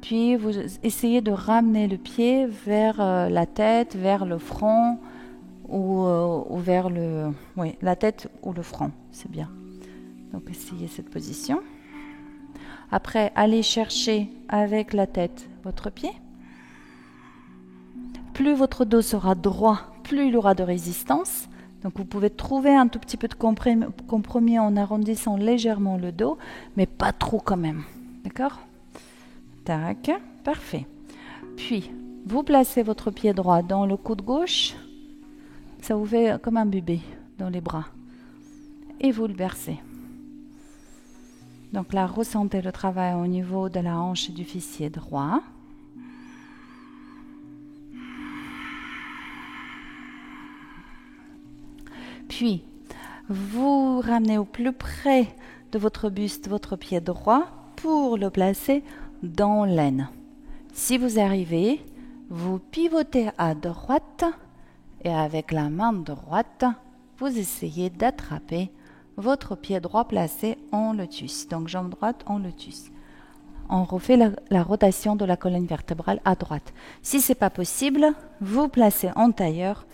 Puis vous essayez de ramener le pied vers la tête, vers le front ou vers la tête ou le front. C'est bien. Donc essayez cette position. Après, allez chercher avec la tête votre pied. Plus votre dos sera droit, plus il aura de résistance. Donc vous pouvez trouver un tout petit peu de compromis en arrondissant légèrement le dos, mais pas trop quand même. D'accord ? Tac, parfait. Puis, vous placez votre pied droit dans le coude gauche. Ça vous fait comme un bébé dans les bras. Et vous le versez. Donc là, ressentez le travail au niveau de la hanche et du fessier droit. Puis, vous ramenez au plus près de votre buste votre pied droit pour le placer dans l'aine. Si vous arrivez, vous pivotez à droite et avec la main droite, vous essayez d'attraper votre pied droit placé en lotus. Donc jambe droite en lotus. On refait la rotation de la colonne vertébrale à droite. Si ce n'est pas possible, vous placez en tailleur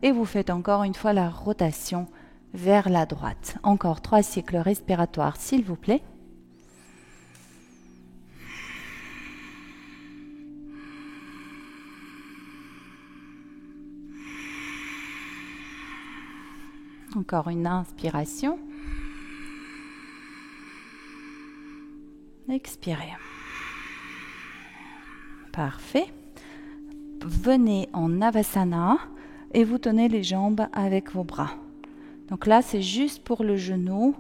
et vous faites encore une fois la rotation vers la droite. Encore 3 cycles respiratoires, s'il vous plaît. Encore une inspiration. Expirez. Parfait. Venez en Navasana et vous tenez les jambes avec vos bras. Donc là, c'est juste pour le genou,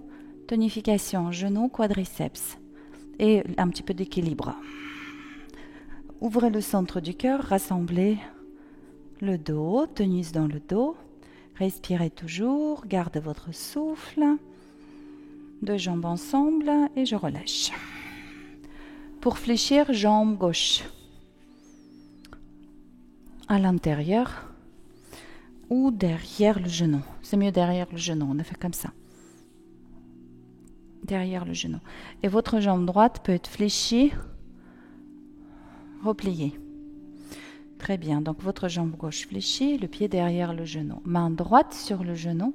tonification, genou, quadriceps et un petit peu d'équilibre. Ouvrez le centre du cœur, rassemblez le dos, tenus dans le dos. Respirez toujours, gardez votre souffle. 2 jambes ensemble et je relâche. Pour fléchir, jambe gauche à l'intérieur ou derrière le genou. C'est mieux derrière le genou, on a fait comme ça. Derrière le genou. Et votre jambe droite peut être fléchie, repliée. Très bien, donc votre jambe gauche fléchie, le pied derrière le genou. Main droite sur le genou,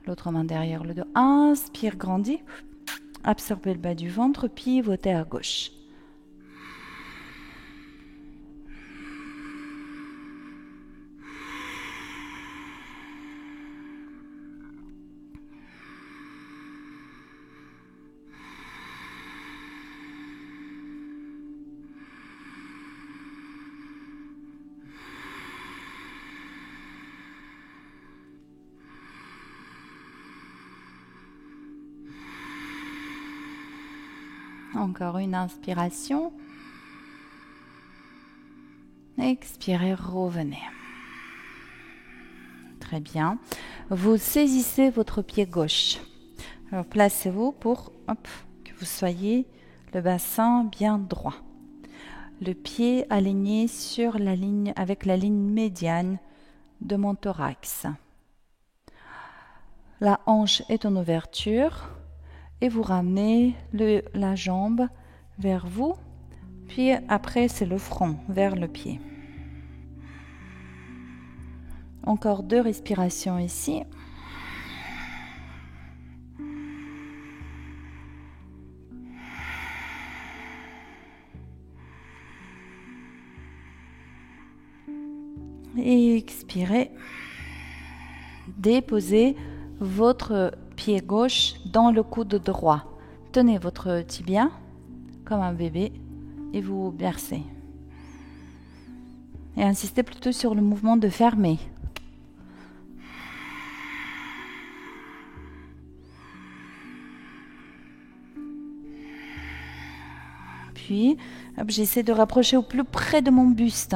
l'autre main derrière le dos. Inspire, grandis. Absorbez le bas du ventre, pivotez à gauche. Encore une inspiration. Expirez, revenez. Très bien. Vous saisissez votre pied gauche. Alors placez-vous pour que vous soyez le bassin bien droit. Le pied aligné sur la ligne avec la ligne médiane de mon thorax. La hanche est en ouverture et vous ramenez la jambe vers vous. Puis après, c'est le front vers le pied. Encore 2 respirations ici. Et expirez. Déposez votre pied gauche dans le coude droit. Tenez votre tibia comme un bébé et vous bercez. Et insistez plutôt sur le mouvement de fermer. Puis, j'essaie de rapprocher au plus près de mon buste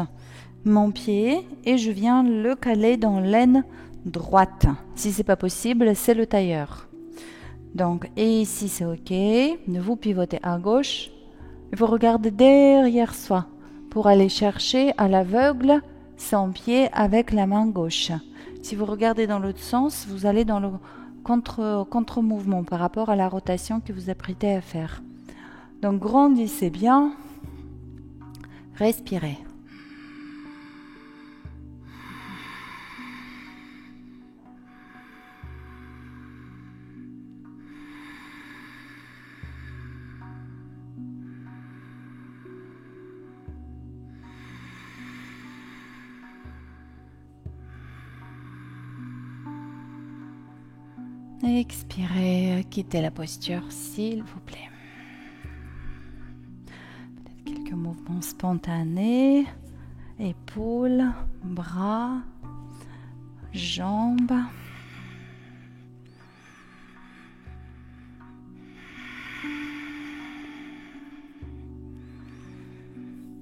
mon pied et je viens le caler dans l'aine droite. Si c'est pas possible, c'est le tailleur. Donc, et ici c'est ok. Vous pivotez à gauche. Vous regardez derrière soi pour aller chercher à l'aveugle son pied avec la main gauche. Si vous regardez dans l'autre sens, vous allez dans le contre-mouvement par rapport à la rotation que vous apprêtez à faire. Donc, grandissez bien. Respirez. Expirez, quittez la posture s'il vous plaît. Peut-être quelques mouvements spontanés, épaules, bras, jambes.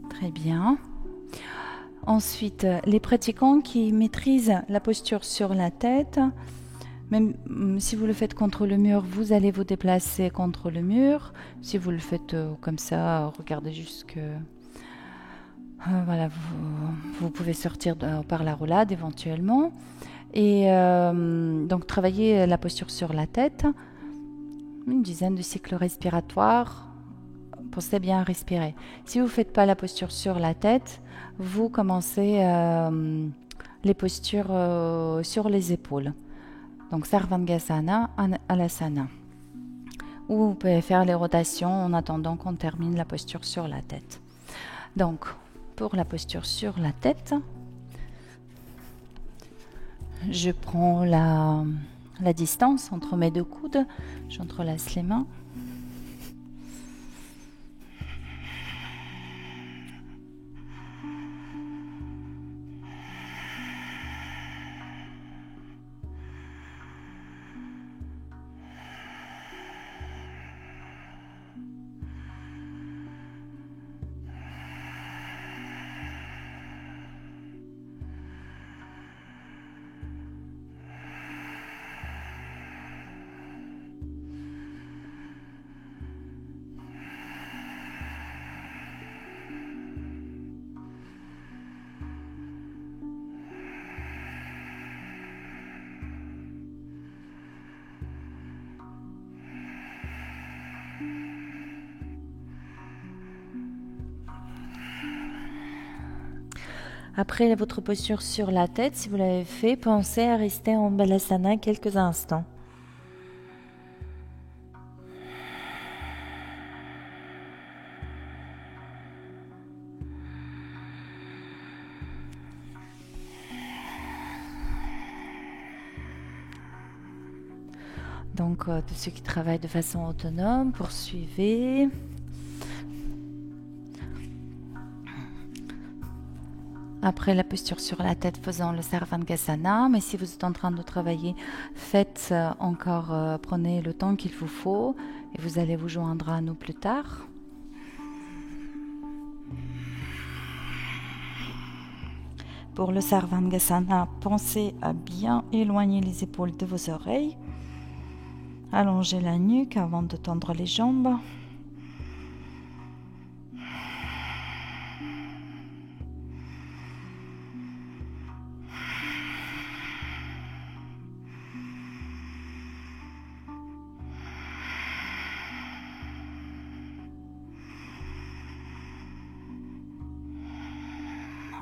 Très bien. Ensuite, les pratiquants qui maîtrisent la posture sur la tête, même si vous le faites contre le mur, vous allez vous déplacer contre le mur. Si vous le faites comme ça, regardez jusque... voilà, vous pouvez sortir par la roulade éventuellement. Et donc, travaillez la posture sur la tête. Une dizaine de cycles respiratoires. Pensez bien à respirer. Si vous ne faites pas la posture sur la tête, vous commencez les postures sur les épaules. Donc, Sarvangasana, Alasana. Ou vous pouvez faire les rotations en attendant qu'on termine la posture sur la tête. Donc, pour la posture sur la tête, je prends la distance entre mes deux coudes. J'entrelace les mains. Après votre posture sur la tête, si vous l'avez fait, pensez à rester en Balasana quelques instants. Donc, tous ceux qui travaillent de façon autonome, poursuivez. Après la posture sur la tête, faisons le Sarvangasana. Mais si vous êtes en train de travailler, faites encore, prenez le temps qu'il vous faut et vous allez vous joindre à nous plus tard. Pour le Sarvangasana, pensez à bien éloigner les épaules de vos oreilles. Allongez la nuque avant de tendre les jambes.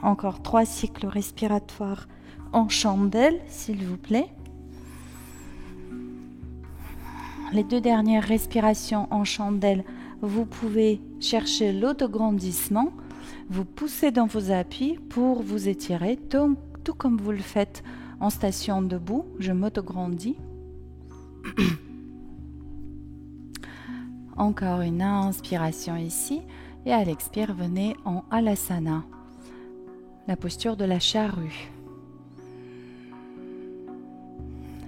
Encore 3 cycles respiratoires en chandelle, s'il vous plaît. Les 2 dernières respirations en chandelle, vous pouvez chercher l'autograndissement. Vous poussez dans vos appuis pour vous étirer, tout comme vous le faites en station debout. Je m'autograndis. Encore une inspiration ici. Et à l'expire, venez en Halasana. La posture de la charrue.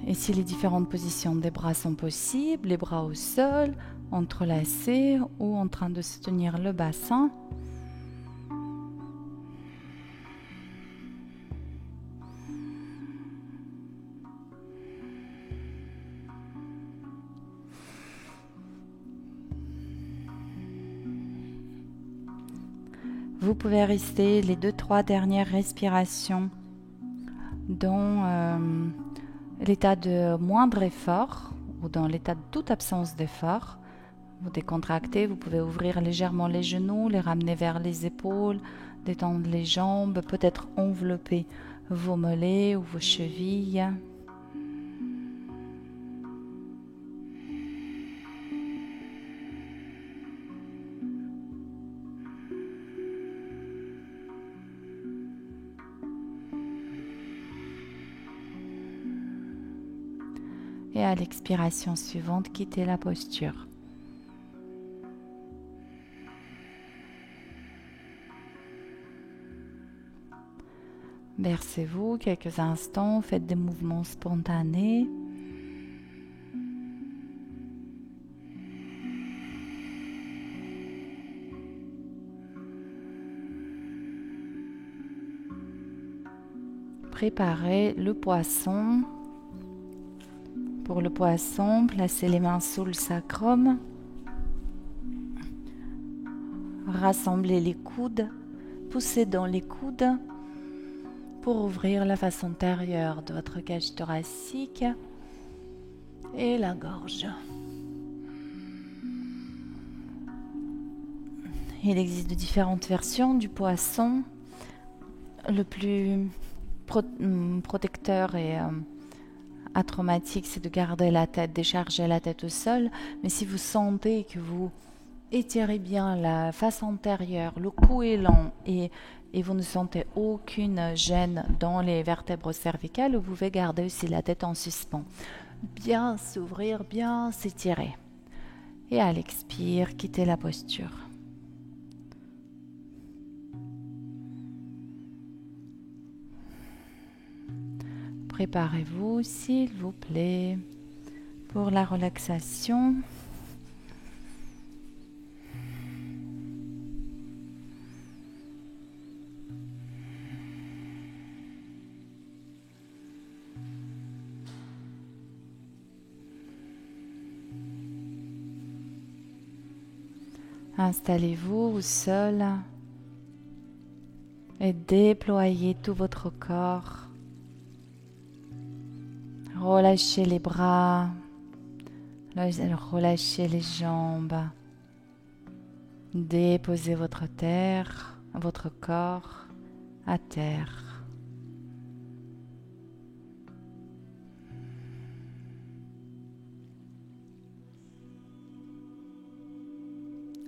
Et si les différentes positions des bras sont possibles, les bras au sol, entrelacés ou en train de se tenir le bassin. Vous pouvez rester les 2-3 dernières respirations dans l'état de moindre effort ou dans l'état de toute absence d'effort. Vous décontractez, vous pouvez ouvrir légèrement les genoux, les ramener vers les épaules, détendre les jambes, peut-être envelopper vos mollets ou vos chevilles. Et à l'expiration suivante, quittez la posture. Bercez-vous quelques instants, faites des mouvements spontanés. Préparez le poisson. Pour le poisson, placez les mains sous le sacrum. Rassemblez les coudes, poussez dans les coudes pour ouvrir la face antérieure de votre cage thoracique et la gorge. Il existe de différentes versions du poisson. Le plus protecteur et atraumatique, c'est de garder la tête, décharger la tête au sol. Mais si vous sentez que vous étirez bien la face antérieure, le cou est long et vous ne sentez aucune gêne dans les vertèbres cervicales, vous pouvez garder aussi la tête en suspens. Bien s'ouvrir, bien s'étirer. Et à l'expire, quittez la posture. Préparez-vous, s'il vous plaît, pour la relaxation. Installez-vous au sol et déployez tout votre corps. Relâchez les bras, relâchez les jambes. Déposez votre corps à terre.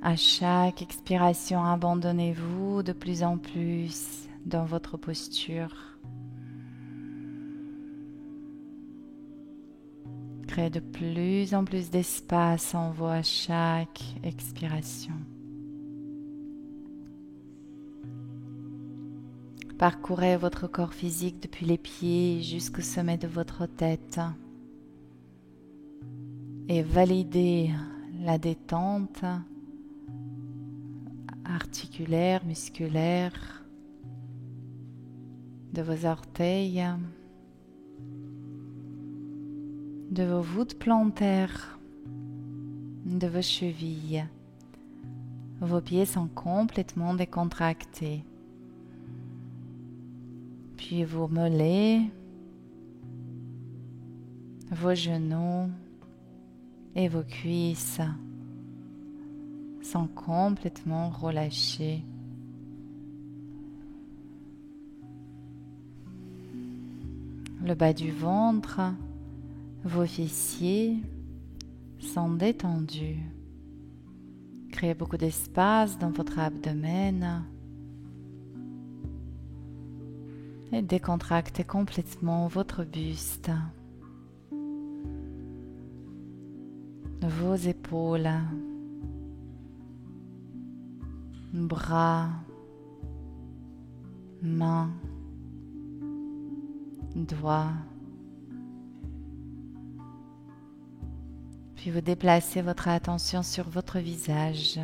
À chaque expiration, abandonnez-vous de plus en plus dans votre posture. Créez de plus en plus d'espace en vous à chaque expiration. Parcourez votre corps physique depuis les pieds jusqu'au sommet de votre tête et validez la détente articulaire, musculaire de vos orteils, de vos voûtes plantaires, de vos chevilles. Vos pieds sont complètement décontractés. Puis vos mollets, vos genoux et vos cuisses sont complètement relâchés. Le bas du ventre, vos fessiers sont détendus. Créez beaucoup d'espace dans votre abdomen et décontractez complètement votre buste, vos épaules, bras, mains, doigts. Puis vous déplacez votre attention sur votre visage.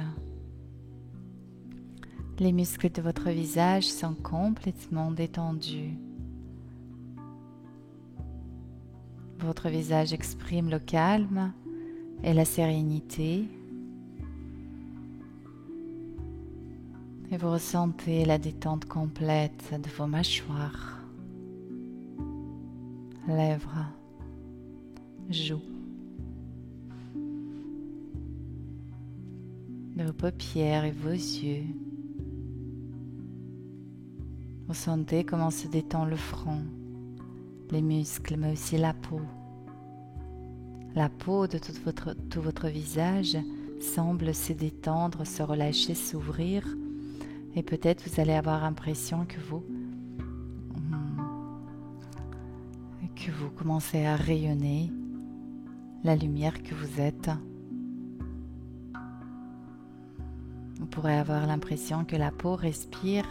Les muscles de votre visage sont complètement détendus. Votre visage exprime le calme et la sérénité. Et vous ressentez la détente complète de vos mâchoires, lèvres, joues, de vos paupières et vos yeux. Vous sentez comment se détend le front, les muscles, mais aussi la peau. La peau de tout votre visage semble se détendre, se relâcher, s'ouvrir. Et peut-être vous allez avoir l'impression que vous commencez à rayonner la lumière que vous êtes. Vous pourrez avoir l'impression que la peau respire.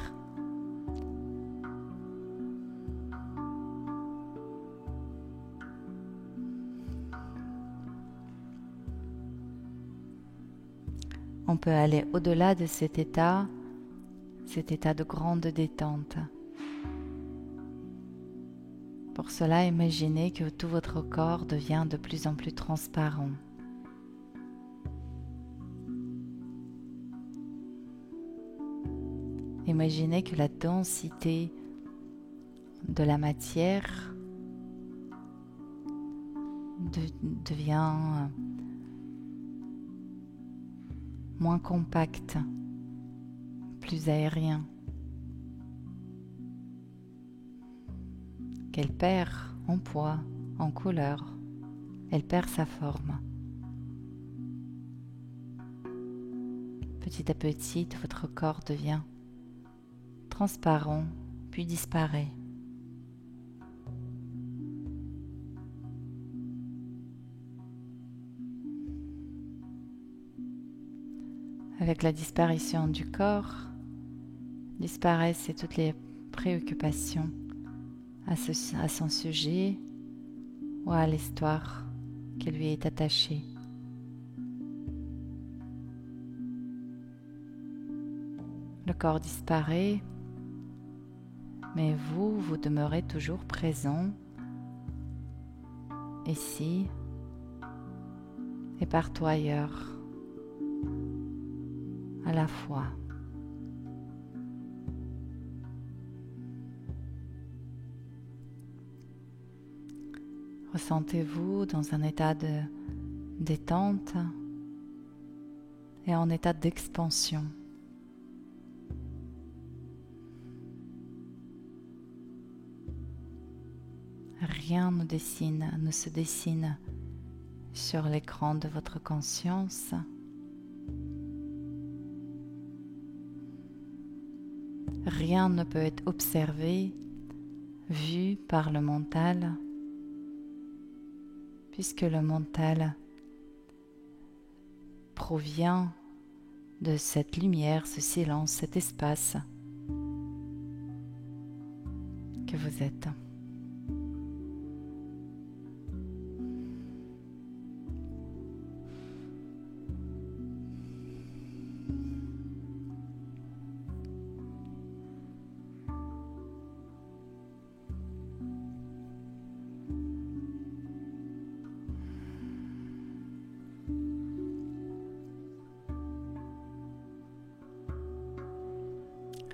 On peut aller au-delà de cet état de grande détente. Pour cela, imaginez que tout votre corps devient de plus en plus transparent. Imaginez que la densité de la matière devient moins compacte, plus aérien, qu'elle perd en poids, en couleur, elle perd sa forme. Petit à petit, votre corps devient transparent, puis disparaît. Avec la disparition du corps, disparaissent toutes les préoccupations à son sujet ou à l'histoire qui lui est attachée. Le corps disparaît, mais vous demeurez toujours présent, ici et partout ailleurs, à la fois. Ressentez-vous dans un état de détente et en état d'expansion. Rien ne se dessine sur l'écran de votre conscience. Rien ne peut être observé, vu par le mental, puisque le mental provient de cette lumière, ce silence, cet espace que vous êtes.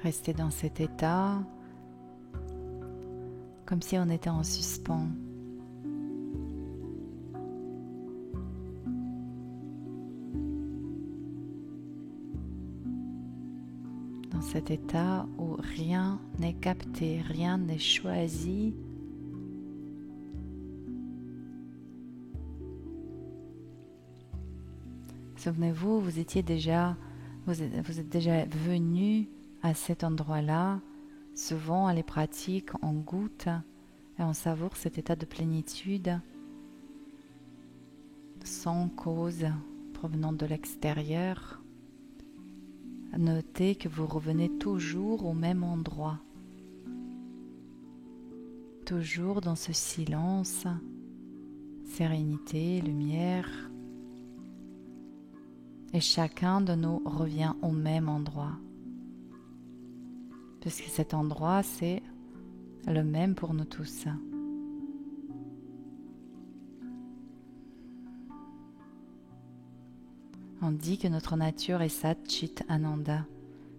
Restez dans cet état, comme si on était en suspens. Dans cet état où rien n'est capté, rien n'est choisi. Souvenez-vous, vous êtes déjà venu à cet endroit-là. Souvent, à les pratiques, on goûte et on savoure cet état de plénitude sans cause provenant de l'extérieur. Notez que vous revenez toujours au même endroit, toujours dans ce silence, sérénité, lumière, et chacun de nous revient au même endroit. Puisque cet endroit, c'est le même pour nous tous. On dit que notre nature est Sat Chit Ananda,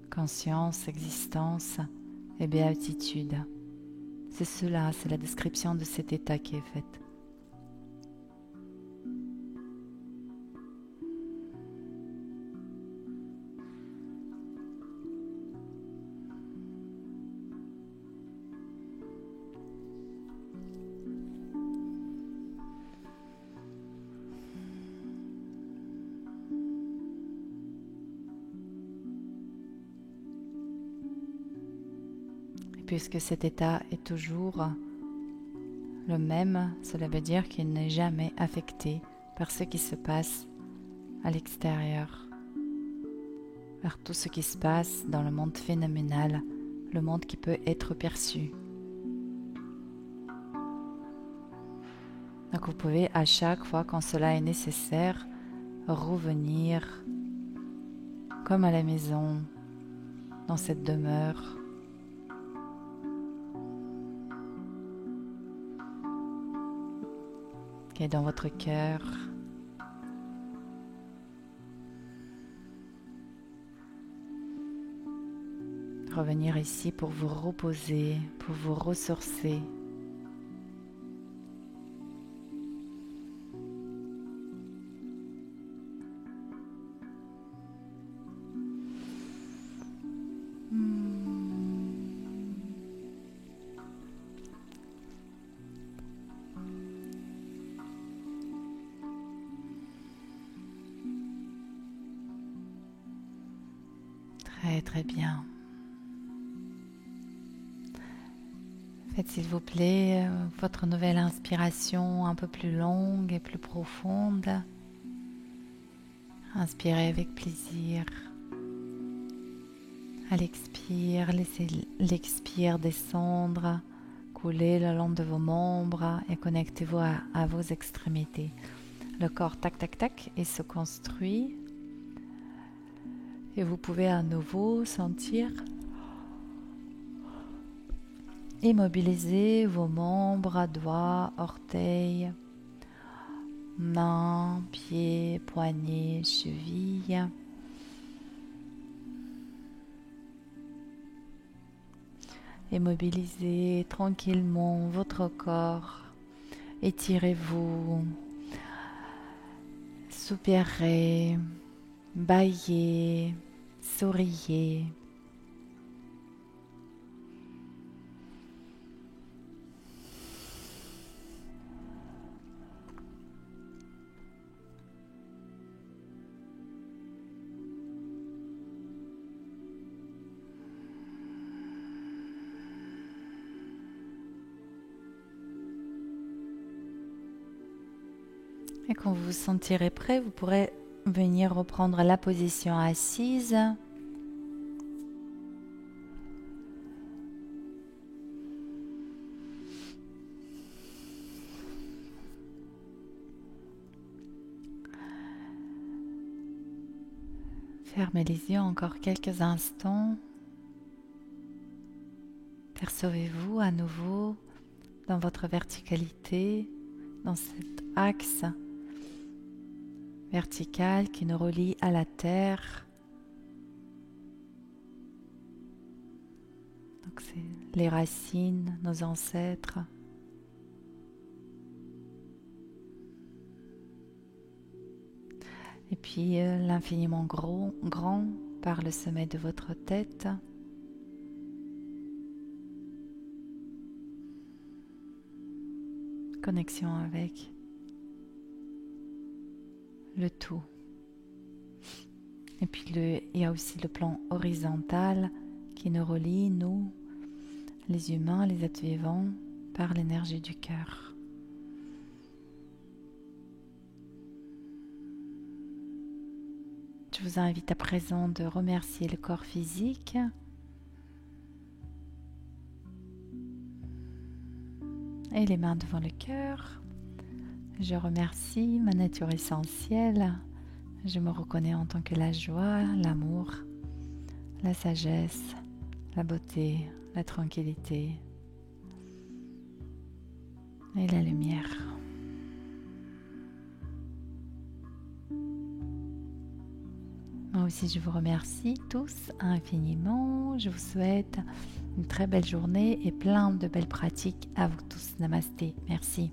conscience, existence et béatitude. C'est cela, c'est la description de cet état qui est faite. Puisque cet état est toujours le même, cela veut dire qu'il n'est jamais affecté par ce qui se passe à l'extérieur, par tout ce qui se passe dans le monde phénoménal, le monde qui peut être perçu. Donc vous pouvez à chaque fois quand cela est nécessaire revenir comme à la maison, dans cette demeure. Qui est dans votre cœur. Revenir ici pour vous reposer, pour vous ressourcer. Très bien. Faites s'il vous plaît votre nouvelle inspiration un peu plus longue et plus profonde. Inspirez avec plaisir. À l'expire, laissez l'expire descendre, couler le long de vos membres et connectez-vous à vos extrémités. Le corps tac tac tac et se construit. Et vous pouvez à nouveau sentir immobiliser vos membres, doigts, orteils, mains, pieds, poignets, chevilles. Immobilisez tranquillement votre corps. Étirez-vous. Soupirez. Bâillez. Souriez. Et quand vous vous sentirez prêt, vous pourrez venir reprendre la position assise. Fermez les yeux encore quelques instants. Percevez-vous à nouveau dans votre verticalité, dans cet axe vertical qui nous relie à la terre. Donc c'est les racines, nos ancêtres. Et puis l'infiniment grand par le sommet de votre tête. Connexion avec le tout. Et puis il y a aussi le plan horizontal qui nous relie, nous, les humains, les êtres vivants, par l'énergie du cœur. Je vous invite à présent de remercier le corps physique. Et les mains devant le cœur. Je remercie ma nature essentielle. Je me reconnais en tant que la joie, l'amour, la sagesse, la beauté, la tranquillité et la lumière. Moi aussi, je vous remercie tous infiniment. Je vous souhaite une très belle journée et plein de belles pratiques à vous tous. Namasté. Merci.